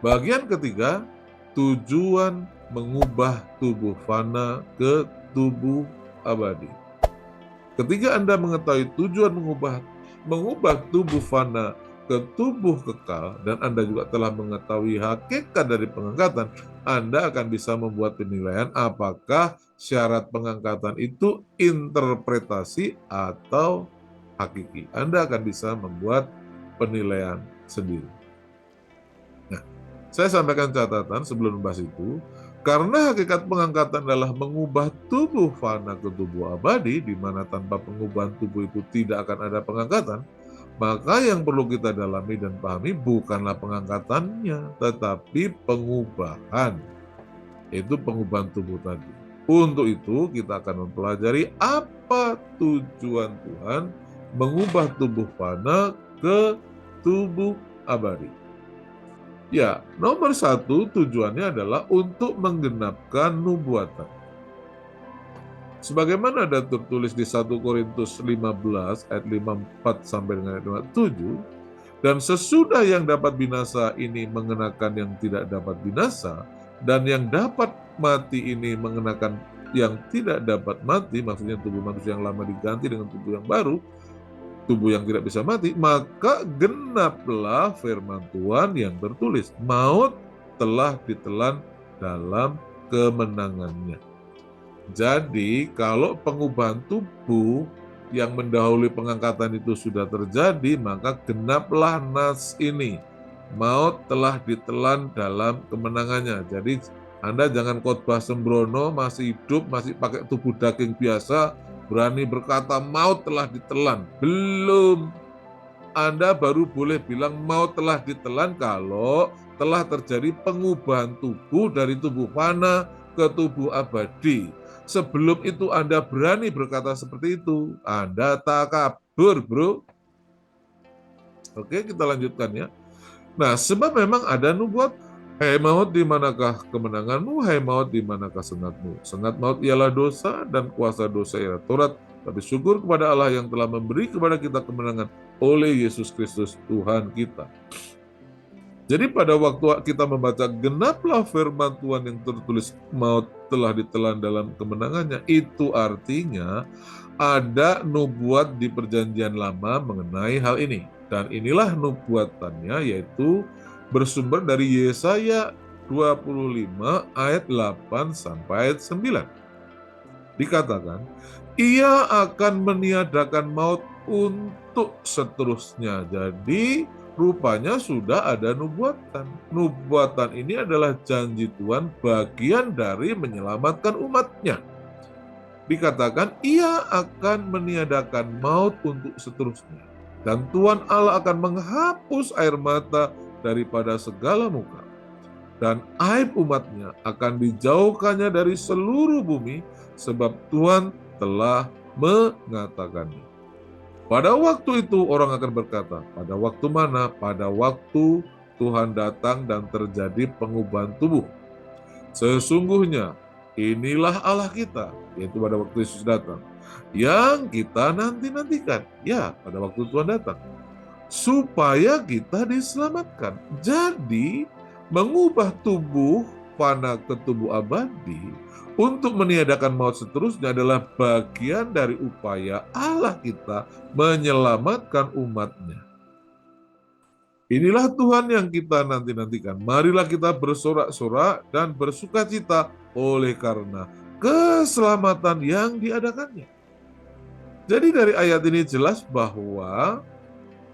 Bagian ketiga, tujuan mengubah tubuh fana ke tubuh abadi. Ketika Anda mengetahui tujuan mengubah tubuh fana ke tubuh kekal, dan Anda juga telah mengetahui hakikat dari pengangkatan, Anda akan bisa membuat penilaian apakah syarat pengangkatan itu interpretasi atau hakiki. Anda akan bisa membuat penilaian sendiri. Nah, saya sampaikan catatan sebelum membahas itu, karena hakikat pengangkatan adalah mengubah tubuh fana ke tubuh abadi, di mana tanpa pengubahan tubuh itu tidak akan ada pengangkatan, maka yang perlu kita dalami dan pahami bukanlah pengangkatannya, tetapi pengubahan, yaitu pengubahan tubuh tadi. Untuk itu, kita akan mempelajari apa tujuan Tuhan mengubah tubuh fana ke tubuh abadi. Ya, nomor satu tujuannya adalah untuk menggenapkan nubuatan. Sebagaimana ada tertulis di 1 Korintus 15 ayat 54 sampai dengan ayat 57, dan sesudah yang dapat binasa ini mengenakan yang tidak dapat binasa, dan yang dapat mati ini mengenakan yang tidak dapat mati, maksudnya tubuh manusia yang lama diganti dengan tubuh yang baru, tubuh yang tidak bisa mati, maka genaplah firman Tuhan yang tertulis, maut telah ditelan dalam kemenangannya. Jadi kalau pengubahan tubuh yang mendahului pengangkatan itu sudah terjadi, maka genaplah nas ini, maut telah ditelan dalam kemenangannya. Jadi Anda jangan khotbah sembrono, masih hidup, masih pakai tubuh daging biasa, berani berkata maut telah ditelan. Belum. Anda baru boleh bilang maut telah ditelan kalau telah terjadi pengubahan tubuh dari tubuh fana ke tubuh abadi. Sebelum itu Anda berani berkata seperti itu, Anda takabur, bro. Oke, kita lanjutkan ya. Nah, sebab memang ada nubuat, hai maut, di manakah kemenanganmu? Hai maut, di manakah sengatmu? Sengat maut ialah dosa, dan kuasa dosa ialah Taurat. Tapi syukur kepada Allah yang telah memberi kepada kita kemenangan oleh Yesus Kristus Tuhan kita. Jadi pada waktu kita membaca genaplah firman Tuhan yang tertulis maut telah ditelan dalam kemenangannya, itu artinya ada nubuat di perjanjian lama mengenai hal ini. Dan inilah nubuatannya, yaitu bersumber dari Yesaya 25 ayat 8 sampai ayat 9. Dikatakan, ia akan meniadakan maut untuk seterusnya. Jadi rupanya sudah ada nubuatan. Nubuatan ini adalah janji Tuhan, bagian dari menyelamatkan umatnya. Dikatakan, ia akan meniadakan maut untuk seterusnya. Dan Tuhan Allah akan menghapus air mata daripada segala muka. Dan aib umatnya akan dijauhkannya dari seluruh bumi, sebab Tuhan telah mengatakannya. Pada waktu itu orang akan berkata, pada waktu mana? Pada waktu Tuhan datang dan terjadi pengubahan tubuh. Sesungguhnya inilah Allah kita, yaitu pada waktu Yesus datang. yang kita nanti-nantikan. Ya, pada waktu Tuhan datang. Supaya kita diselamatkan. Jadi, mengubah tubuh fana ke tubuh abadi untuk meniadakan maut seterusnya adalah bagian dari upaya Allah kita menyelamatkan umatnya. Inilah Tuhan yang kita nanti-nantikan. Marilah kita bersorak-sorak dan bersukacita oleh karena keselamatan yang diadakannya. Jadi dari ayat ini jelas bahwa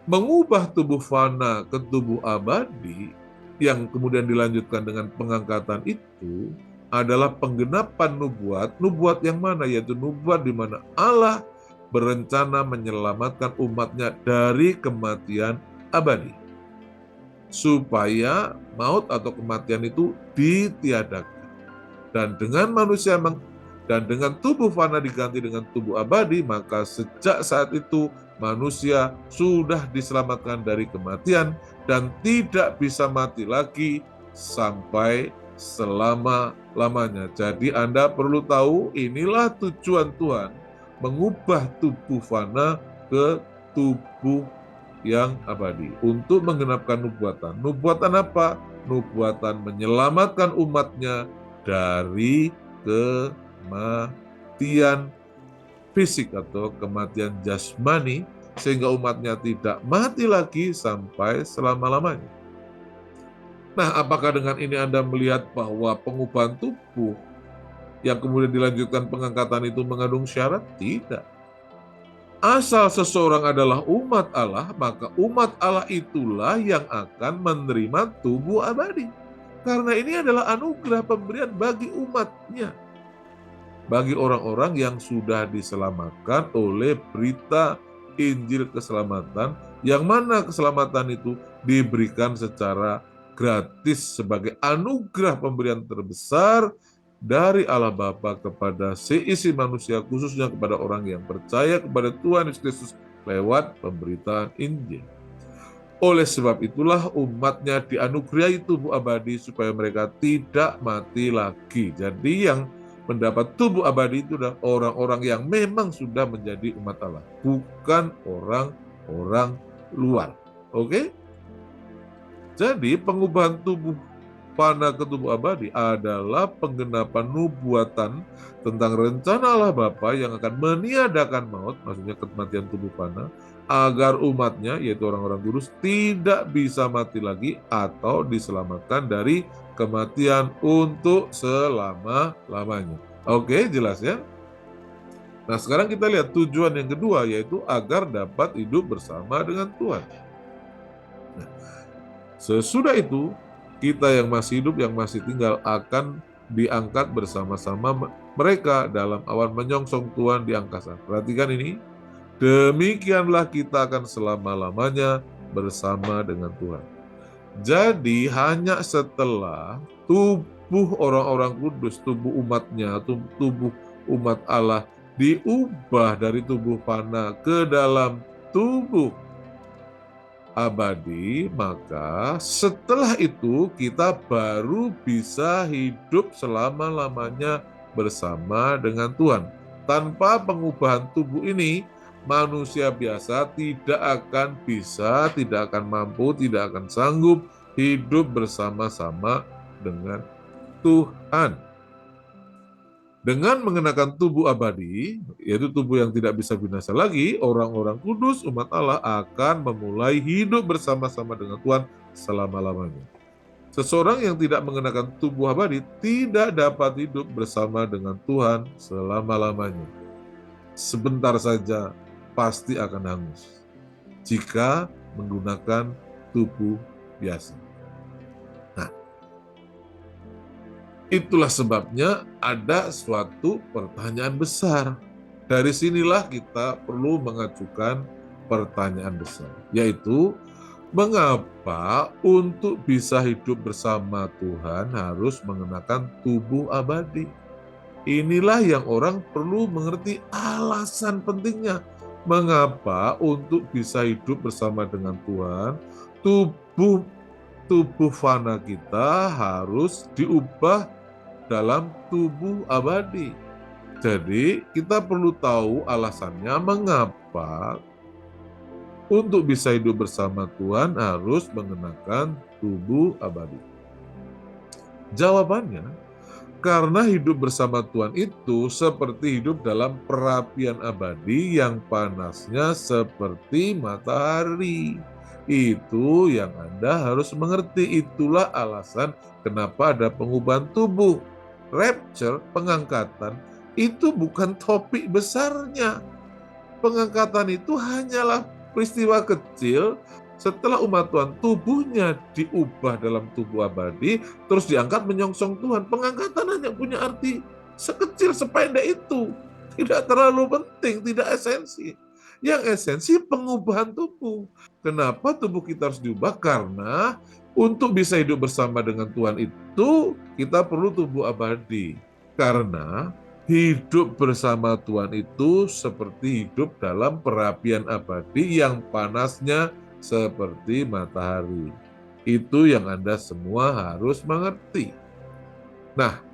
mengubah tubuh fana ke tubuh abadi yang kemudian dilanjutkan dengan pengangkatan itu adalah penggenapan nubuat. Nubuat yang mana? Yaitu nubuat di mana Allah berencana menyelamatkan umatnya dari kematian abadi. Supaya maut atau kematian itu ditiadakan. Dan dengan tubuh fana diganti dengan tubuh abadi, maka sejak saat itu manusia sudah diselamatkan dari kematian dan tidak bisa mati lagi sampai selama-lamanya. Jadi Anda perlu tahu, inilah tujuan Tuhan mengubah tubuh fana ke tubuh yang abadi untuk menggenapkan nubuatan. Nubuatan apa? Nubuatan menyelamatkan umatnya dari kematian fisik atau kematian jasmani, sehingga umatnya tidak mati lagi sampai selama-lamanya. Nah, apakah dengan ini Anda melihat bahwa pengubahan tubuh yang kemudian dilanjutkan pengangkatan itu mengandung syarat? Tidak. Asal seseorang adalah umat Allah, maka umat Allah itulah yang akan menerima tubuh abadi. Karena ini adalah anugerah pemberian bagi umatnya. Bagi orang-orang yang sudah diselamatkan oleh berita Injil keselamatan, yang mana keselamatan itu diberikan secara gratis sebagai anugerah pemberian terbesar dari Allah Bapa kepada seisi manusia, khususnya kepada orang yang percaya kepada Tuhan Yesus Kristus lewat pemberitaan Injil. Oleh sebab itulah umatnya dianugerahi tubuh abadi supaya mereka tidak mati lagi. Jadi yang mendapat tubuh abadi itu adalah orang-orang yang memang sudah menjadi umat Allah, bukan orang-orang luar. Oke? Jadi pengubahan tubuh fana ke tubuh abadi adalah penggenapan nubuatan tentang rencana Allah Bapa yang akan meniadakan maut, maksudnya kematian tubuh fana, agar umatnya, yaitu orang-orang kudus, tidak bisa mati lagi atau diselamatkan dari kematian untuk selama-lamanya. Oke, jelas ya? Nah, sekarang kita lihat tujuan yang kedua, yaitu agar dapat hidup bersama dengan Tuhan. Nah, sesudah itu, kita yang masih hidup, yang masih tinggal akan diangkat bersama-sama mereka dalam awan menyongsong Tuhan di angkasa. Perhatikan ini, demikianlah kita akan selama-lamanya bersama dengan Tuhan. Jadi hanya setelah tubuh orang-orang kudus, tubuh umatnya, tubuh umat Allah diubah dari tubuh fana ke dalam tubuh abadi, maka setelah itu kita baru bisa hidup selama-lamanya bersama dengan Tuhan. Tanpa pengubahan tubuh ini, manusia biasa tidak akan bisa, tidak akan mampu, tidak akan sanggup hidup bersama-sama dengan Tuhan. Dengan mengenakan tubuh abadi, yaitu tubuh yang tidak bisa binasa lagi, orang-orang kudus umat Allah akan memulai hidup bersama-sama dengan Tuhan selama-lamanya. Seseorang yang tidak mengenakan tubuh abadi tidak dapat hidup bersama dengan Tuhan selama-lamanya. Sebentar saja pasti akan hangus jika menggunakan tubuh biasa. Itulah sebabnya ada suatu pertanyaan besar. Dari sinilah kita perlu mengajukan pertanyaan besar, yaitu mengapa untuk bisa hidup bersama Tuhan harus mengenakan tubuh abadi? Inilah yang orang perlu mengerti alasan pentingnya. Mengapa untuk bisa hidup bersama dengan Tuhan, tubuh fana kita harus diubah dalam tubuh abadi. Jadi kita perlu tahu alasannya mengapa untuk bisa hidup bersama Tuhan harus mengenakan tubuh abadi. Jawabannya, karena hidup bersama Tuhan itu seperti hidup dalam perapian abadi yang panasnya seperti matahari. Itu yang Anda harus mengerti. Itulah alasan kenapa ada pengubahan tubuh. Rapture, pengangkatan, itu bukan topik besarnya. Pengangkatan itu hanyalah peristiwa kecil setelah umat Tuhan tubuhnya diubah dalam tubuh abadi, terus diangkat menyongsong Tuhan. Pengangkatan hanya punya arti sekecil, sependek itu. Tidak terlalu penting, tidak esensi. Yang esensi pengubahan tubuh. Kenapa tubuh kita harus diubah? Karena untuk bisa hidup bersama dengan Tuhan itu, kita perlu tubuh abadi. Karena hidup bersama Tuhan itu seperti hidup dalam perapian abadi yang panasnya seperti matahari. Itu yang Anda semua harus mengerti. Nah,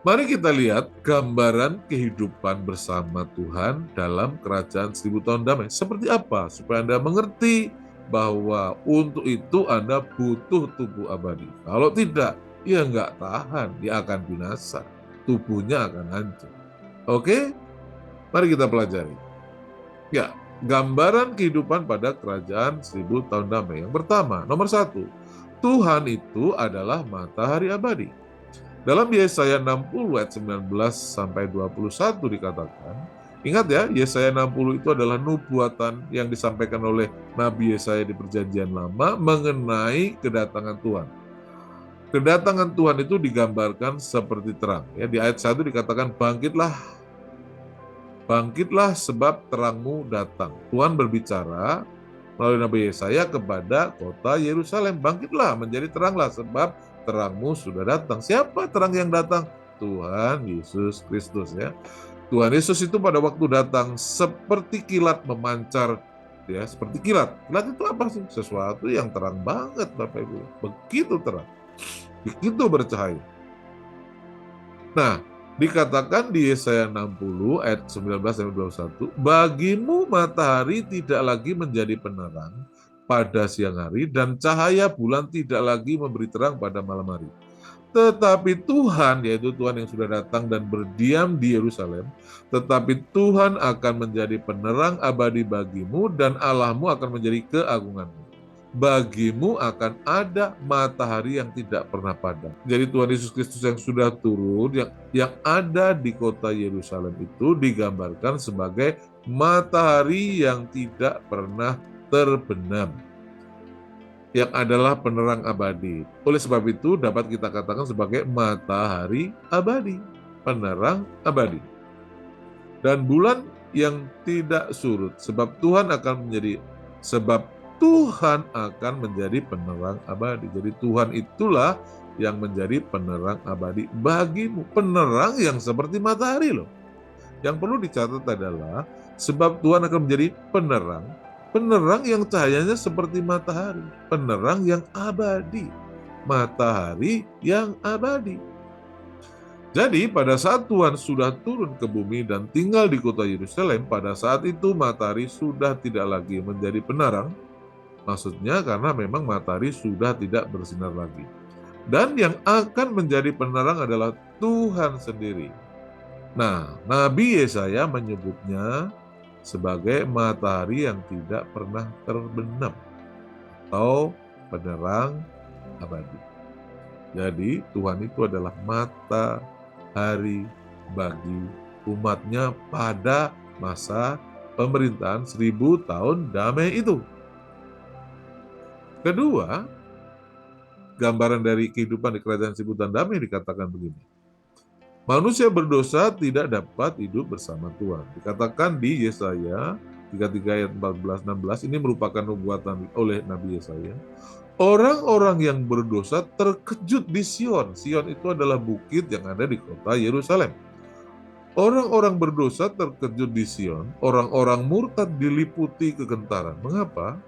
mari kita lihat gambaran kehidupan bersama Tuhan dalam kerajaan 1000 tahun damai. Seperti apa? Supaya Anda mengerti bahwa untuk itu Anda butuh tubuh abadi. Kalau tidak, ya nggak tahan, dia akan binasa. Tubuhnya akan hancur. Oke, mari kita pelajari. Ya, gambaran kehidupan pada kerajaan 1000 tahun damai. Yang pertama, nomor 1, Tuhan itu adalah matahari abadi. Dalam Yesaya 60 ayat 19 sampai 21 dikatakan, ingat ya, Yesaya 60 itu adalah nubuatan yang disampaikan oleh Nabi Yesaya di Perjanjian Lama mengenai kedatangan Tuhan. Kedatangan Tuhan itu digambarkan seperti terang. Ya, di ayat 1 dikatakan, bangkitlah, bangkitlah sebab terangmu datang. Tuhan berbicara melalui Nabi Yesaya kepada kota Yerusalem. Bangkitlah, menjadi teranglah sebab terangmu sudah datang. Siapa terang yang datang? Tuhan Yesus Kristus ya. Tuhan Yesus itu pada waktu datang seperti kilat memancar, ya, seperti kilat. Kilat itu apa sih? Sesuatu yang terang banget, Bapak Ibu. Begitu terang. Begitu bercahaya. Nah, dikatakan di Yesaya 60 ayat 19 sampai 21, bagimu matahari tidak lagi menjadi penerang pada siang hari dan cahaya bulan tidak lagi memberi terang pada malam hari. Tetapi Tuhan, yaitu Tuhan yang sudah datang dan berdiam di Yerusalem, tetapi Tuhan akan menjadi penerang abadi bagimu dan Allahmu akan menjadi keagunganmu. Bagimu akan ada matahari yang tidak pernah padam. Jadi Tuhan Yesus Kristus yang sudah turun, yang ada di kota Yerusalem itu digambarkan sebagai matahari yang tidak pernah terbenam, yang adalah penerang abadi. Oleh sebab itu dapat kita katakan sebagai matahari abadi, penerang abadi. Dan bulan yang tidak surut, sebab Tuhan akan menjadi penerang abadi. Jadi Tuhan itulah yang menjadi penerang abadi bagimu. Penerang yang seperti matahari loh. Yang perlu dicatat adalah sebab Tuhan akan menjadi penerang. Penerang yang cahayanya seperti matahari. Penerang yang abadi. Matahari yang abadi. Jadi pada saat Tuhan sudah turun ke bumi dan tinggal di kota Yerusalem, pada saat itu matahari sudah tidak lagi menjadi penerang. Maksudnya karena memang matahari sudah tidak bersinar lagi. Dan yang akan menjadi penerang adalah Tuhan sendiri. Nah, Nabi Yesaya menyebutnya sebagai matahari yang tidak pernah terbenam atau penerang abadi. Jadi Tuhan itu adalah matahari bagi umatnya pada masa pemerintahan 1000 tahun damai itu. Kedua, gambaran dari kehidupan di kerajaan 1000 tahun damai dikatakan begini. Manusia berdosa tidak dapat hidup bersama Tuhan. Dikatakan di Yesaya 33 ayat 14-16, ini merupakan nubuatan oleh Nabi Yesaya. Orang-orang yang berdosa terkejut di Sion. Sion itu adalah bukit yang ada di kota Yerusalem. Orang-orang berdosa terkejut di Sion. Orang-orang murtad diliputi kegentaran. Mengapa?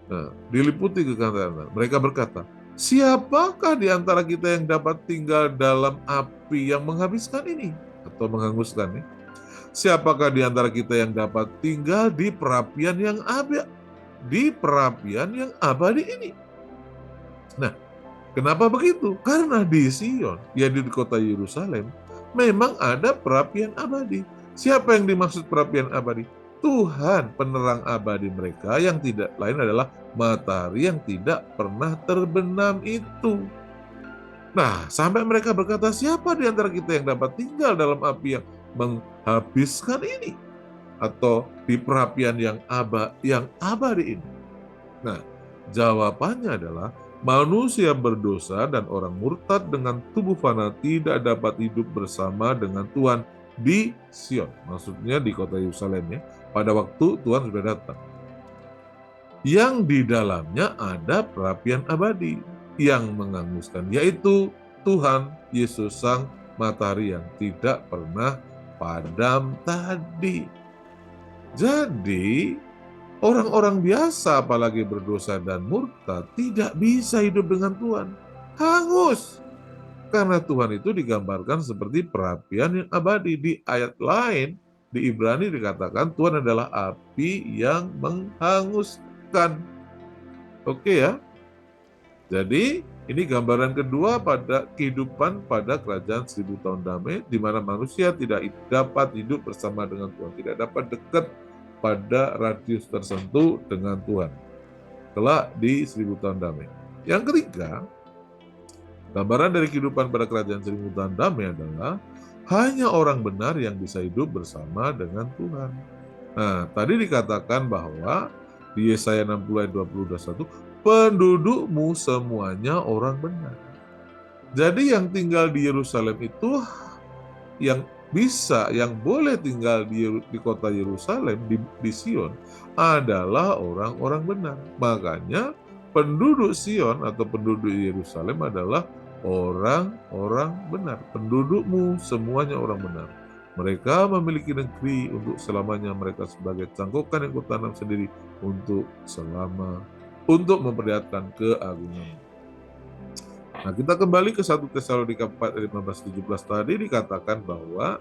Nah, diliputi kegentaran. Mereka berkata, Siapakah di antara kita yang dapat tinggal dalam api yang menghabiskan ini atau menghanguskan ini? Siapakah di antara kita yang dapat tinggal di perapian yang abadi ini? Nah, kenapa begitu? Karena di Sion, yaitu di kota Yerusalem, memang ada perapian abadi. Siapa yang dimaksud perapian abadi? Tuhan, penerang abadi mereka, yang tidak lain adalah matahari yang tidak pernah terbenam itu. Nah, sampai mereka berkata, siapa di antara kita yang dapat tinggal dalam api yang menghabiskan ini? Atau di perapian yang abadi ini? Nah, jawabannya adalah manusia berdosa dan orang murtad dengan tubuh fana tidak dapat hidup bersama dengan Tuhan di Sion. Maksudnya di kota Yerusalem ya. Pada waktu Tuhan sudah datang. Yang di dalamnya ada perapian abadi yang menghanguskan, yaitu Tuhan Yesus Sang Matahari yang tidak pernah padam tadi. Jadi, orang-orang biasa apalagi berdosa dan murtad tidak bisa hidup dengan Tuhan. Hangus. Karena Tuhan itu digambarkan seperti perapian yang abadi. Di ayat lain, di Ibrani dikatakan Tuhan adalah api yang menghanguskan. Oke ya. Jadi ini gambaran kedua pada kehidupan pada kerajaan 1000 tahun damai, di mana manusia tidak dapat hidup bersama dengan Tuhan, tidak dapat dekat pada radius tertentu dengan Tuhan. Kelak di 1000 tahun damai. Yang ketiga, gambaran dari kehidupan pada kerajaan 1000 tahun damai adalah hanya orang benar yang bisa hidup bersama dengan Tuhan. Nah, tadi dikatakan bahwa di Yesaya 60 ayat 20-21, pendudukmu semuanya orang benar. Jadi yang tinggal di Yerusalem itu, yang boleh tinggal di kota Yerusalem, di Sion, adalah orang-orang benar. Makanya penduduk Sion atau penduduk Yerusalem adalah orang-orang benar. Pendudukmu semuanya orang benar. Mereka memiliki negeri untuk selamanya, mereka sebagai cangkokan yang kutanam sendiri untuk memperlihatkan keagungan. Nah, kita kembali ke 1 Tesalonika 4 ayat 15-17 tadi dikatakan bahwa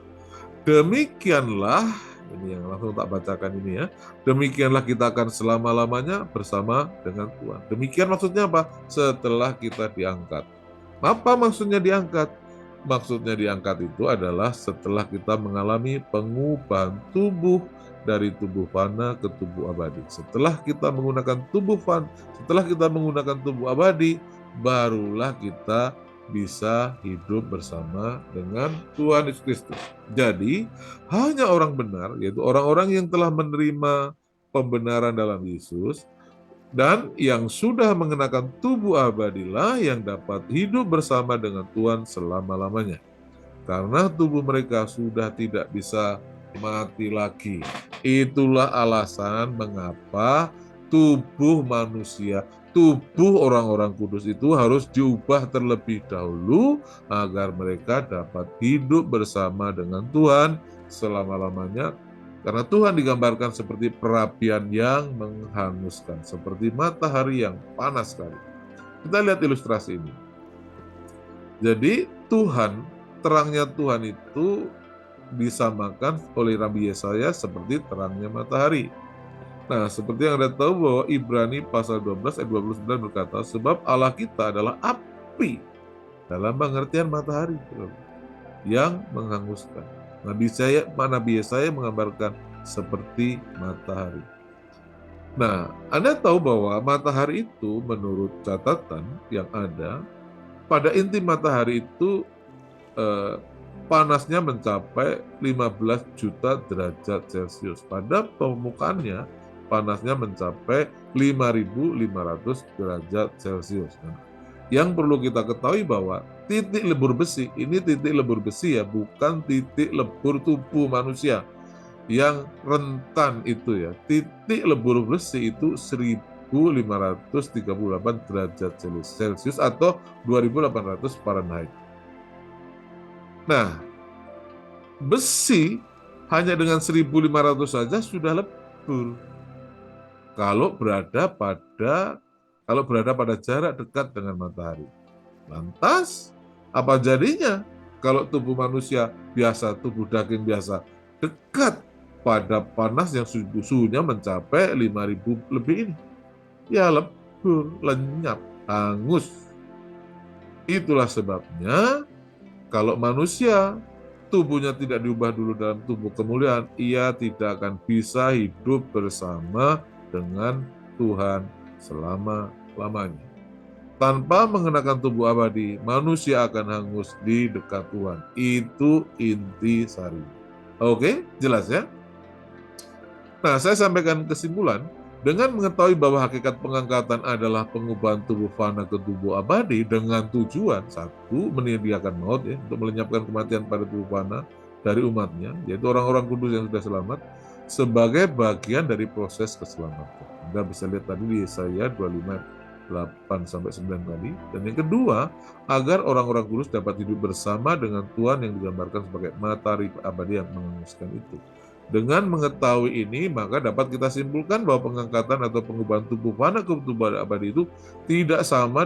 demikianlah, ini yang langsung tak bacakan ini ya, demikianlah kita akan selama-lamanya bersama dengan Tuhan. Demikian maksudnya apa? Setelah kita diangkat. Apa maksudnya diangkat? Maksudnya diangkat itu adalah setelah kita mengalami pengubahan tubuh dari tubuh fana ke tubuh abadi. Setelah kita menggunakan tubuh abadi, barulah kita bisa hidup bersama dengan Tuhan Yesus Kristus. Jadi, hanya orang benar, yaitu orang-orang yang telah menerima pembenaran dalam Yesus, dan yang sudah mengenakan tubuh abadilah yang dapat hidup bersama dengan Tuhan selama-lamanya. Karena tubuh mereka sudah tidak bisa mati lagi. Itulah alasan mengapa tubuh manusia, tubuh orang-orang kudus itu harus diubah terlebih dahulu agar mereka dapat hidup bersama dengan Tuhan selama-lamanya. Karena Tuhan digambarkan seperti perapian yang menghanguskan, seperti matahari yang panas sekali. Kita lihat ilustrasi ini. Jadi terangnya Tuhan itu disamakan oleh Nabi Yesaya seperti terangnya matahari. Nah, seperti yang Anda tahu bahwa Ibrani pasal 12 ayat 29 berkata, sebab Allah kita adalah api, dalam pengertian matahari yang menghanguskan. Nabi Yesaya menggambarkan seperti matahari. Nah, Anda tahu bahwa matahari itu menurut catatan yang ada, pada inti matahari itu panasnya mencapai 15 juta derajat Celcius. Pada permukaannya panasnya mencapai 5.500 derajat Celcius. Nah, yang perlu kita ketahui bahwa titik lebur besi, ini titik lebur besi ya, bukan titik lebur tubuh manusia yang rentan itu ya. Titik lebur besi itu 1.538 derajat Celcius atau 2.800 Fahrenheit. Nah, besi hanya dengan 1.500 saja sudah lebur kalau berada pada kalau berada pada jarak dekat dengan matahari. Lantas, apa jadinya kalau tubuh manusia biasa, tubuh daging biasa, dekat pada panas yang suhunya mencapai 5.000 lebih ini? Ya lebur, lenyap, hangus. Itulah sebabnya kalau manusia tubuhnya tidak diubah dulu dalam tubuh kemuliaan, ia tidak akan bisa hidup bersama dengan Tuhan selama-lamanya. Tanpa mengenakan tubuh abadi, manusia akan hangus di dekat Tuhan. Itu inti sari. Oke, jelas ya? Nah, saya sampaikan kesimpulan, dengan mengetahui bahwa hakikat pengangkatan adalah pengubahan tubuh fana ke tubuh abadi dengan tujuan, satu, menyediakan maut ya, untuk melenyapkan kematian pada tubuh fana dari umatnya, yaitu orang-orang kudus yang sudah selamat, sebagai bagian dari proses keselamatan. Anda bisa lihat tadi di Yesaya 25, 8-9 tadi. Dan yang kedua, agar orang-orang kudus dapat hidup bersama dengan Tuhan yang digambarkan sebagai matahari abadi yang menghanguskan itu. Dengan mengetahui ini, maka dapat kita simpulkan bahwa pengangkatan atau pengubahan tubuh fana ke tubuh abadi itu tidak sama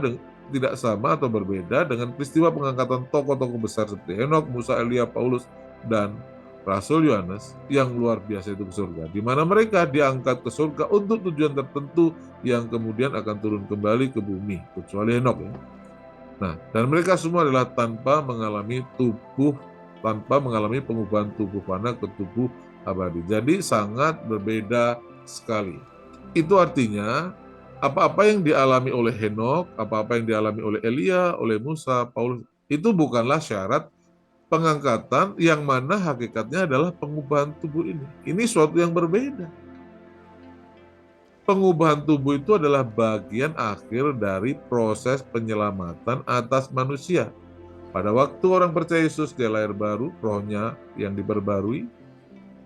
atau berbeda dengan peristiwa pengangkatan tokoh-tokoh besar seperti Henokh, Musa, Elia, Paulus, dan Rasul Yohanes yang luar biasa itu ke surga, di mana mereka diangkat ke surga untuk tujuan tertentu yang kemudian akan turun kembali ke bumi, kecuali Henokh ya. Nah, dan mereka semua adalah tanpa mengalami pengubahan tubuh fana ke tubuh abadi. Jadi sangat berbeda sekali. Itu artinya apa-apa yang dialami oleh Henokh, apa-apa yang dialami oleh Elia, oleh Musa, Paulus, itu bukanlah syarat pengangkatan yang mana hakikatnya adalah pengubahan tubuh ini. Ini suatu yang berbeda. Pengubahan tubuh itu adalah bagian akhir dari proses penyelamatan atas manusia. Pada waktu orang percaya Yesus, dia lahir baru, rohnya yang diperbarui,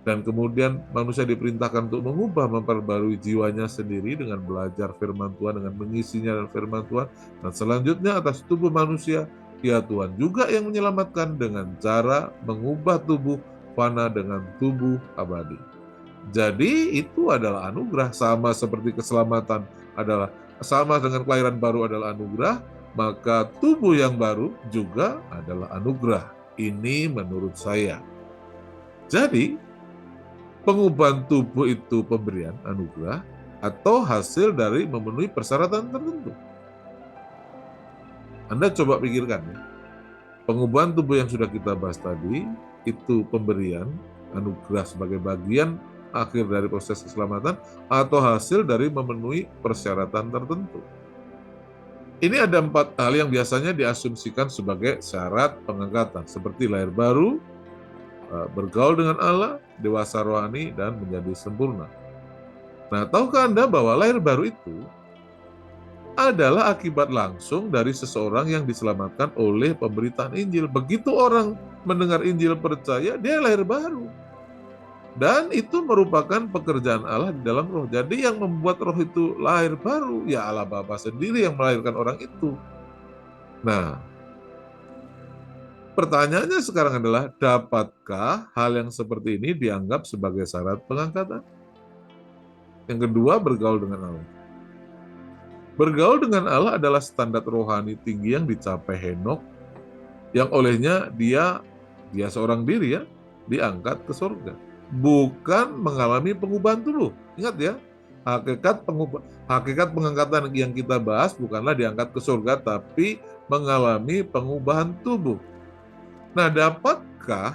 dan kemudian manusia diperintahkan untuk memperbarui jiwanya sendiri dengan belajar firman Tuhan, dengan mengisinya dengan firman Tuhan. Dan selanjutnya atas tubuh manusia, ya Tuhan juga yang menyelamatkan dengan cara mengubah tubuh fana dengan tubuh abadi. Jadi itu adalah anugerah, sama seperti keselamatan adalah sama dengan kelahiran baru adalah anugerah, maka tubuh yang baru juga adalah anugerah. Ini menurut saya. Jadi pengubahan tubuh itu pemberian anugerah atau hasil dari memenuhi persyaratan tertentu. Anda coba pikirkan ya. Pengubahan tubuh yang sudah kita bahas tadi itu pemberian anugerah sebagai bagian akhir dari proses keselamatan atau hasil dari memenuhi persyaratan tertentu. Ini ada 4 hal yang biasanya diasumsikan sebagai syarat pengangkatan, seperti lahir baru, bergaul dengan Allah, dewasa rohani, dan menjadi sempurna. Nah, tahukah Anda bahwa lahir baru itu adalah akibat langsung dari seseorang yang diselamatkan oleh pemberitaan Injil. Begitu orang mendengar Injil percaya, dia lahir baru. Dan itu merupakan pekerjaan Allah di dalam roh. Jadi yang membuat roh itu lahir baru, ya Allah Bapa sendiri yang melahirkan orang itu. Nah, pertanyaannya sekarang adalah, dapatkah hal yang seperti ini dianggap sebagai syarat pengangkatan? Yang kedua, bergaul dengan Allah. Bergaul dengan Allah adalah standar rohani tinggi yang dicapai Henokh, yang olehnya dia seorang diri ya, diangkat ke surga. Bukan mengalami pengubahan tubuh. Ingat ya, hakikat pengangkatan yang kita bahas bukanlah diangkat ke surga, tapi mengalami pengubahan tubuh. Nah, dapatkah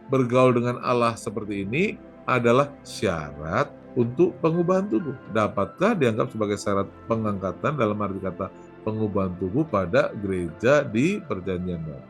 bergaul dengan Allah seperti ini adalah syarat untuk pengubahan tubuh? Dapatkah dianggap sebagai syarat pengangkatan dalam arti kata pengubahan tubuh pada gereja di Perjanjian Baru?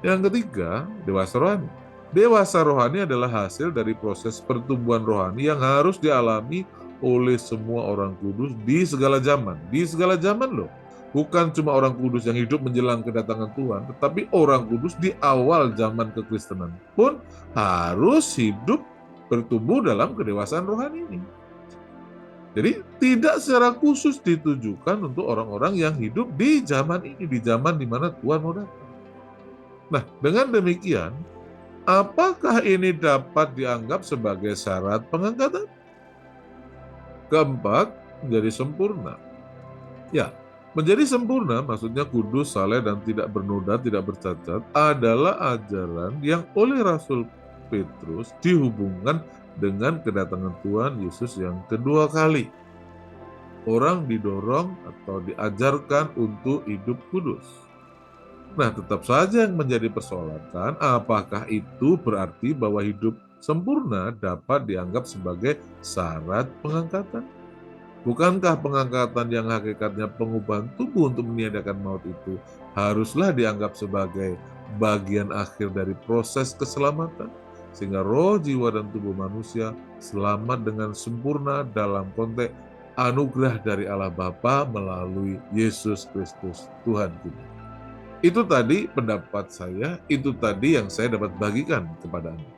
Yang ketiga, dewasa rohani. Dewasa rohani adalah hasil dari proses pertumbuhan rohani yang harus dialami oleh semua orang kudus di segala zaman. Di segala zaman loh. Bukan cuma orang kudus yang hidup menjelang kedatangan Tuhan, tetapi orang kudus di awal zaman kekristenan pun harus hidup bertumbuh dalam kedewasaan rohani ini. Jadi tidak secara khusus ditujukan untuk orang-orang yang hidup di zaman ini, di zaman di mana Tuhan mau datang. Nah, dengan demikian, apakah ini dapat dianggap sebagai syarat pengangkatan? Keempat, menjadi sempurna. Ya, menjadi sempurna maksudnya kudus, saleh, dan tidak bernoda, tidak bercacat adalah ajaran yang oleh Rasul Petrus dihubungkan dengan kedatangan Tuhan Yesus yang kedua kali. Orang didorong atau diajarkan untuk hidup kudus. Nah, tetap saja yang menjadi persoalan kan, apakah itu berarti bahwa hidup sempurna dapat dianggap sebagai syarat pengangkatan? Bukankah pengangkatan yang hakikatnya pengubahan tubuh untuk meniadakan maut itu haruslah dianggap sebagai bagian akhir dari proses keselamatan? Sehingga roh, jiwa, dan tubuh manusia selamat dengan sempurna dalam konteks anugerah dari Allah Bapa melalui Yesus Kristus Tuhan kita. Itu tadi pendapat saya, itu tadi yang saya dapat bagikan kepada Anda.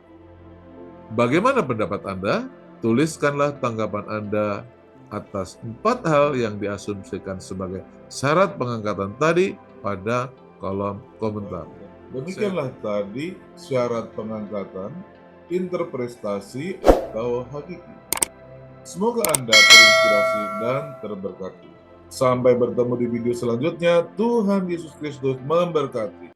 Bagaimana pendapat Anda? Tuliskanlah tanggapan Anda atas 4 hal yang diasumsikan sebagai syarat pengangkatan tadi pada kolom komentar. Demikianlah tadi syarat pengangkatan, interpretasi atau hakiki. Semoga Anda terinspirasi dan terberkati. Sampai bertemu di video selanjutnya. Tuhan Yesus Kristus memberkati.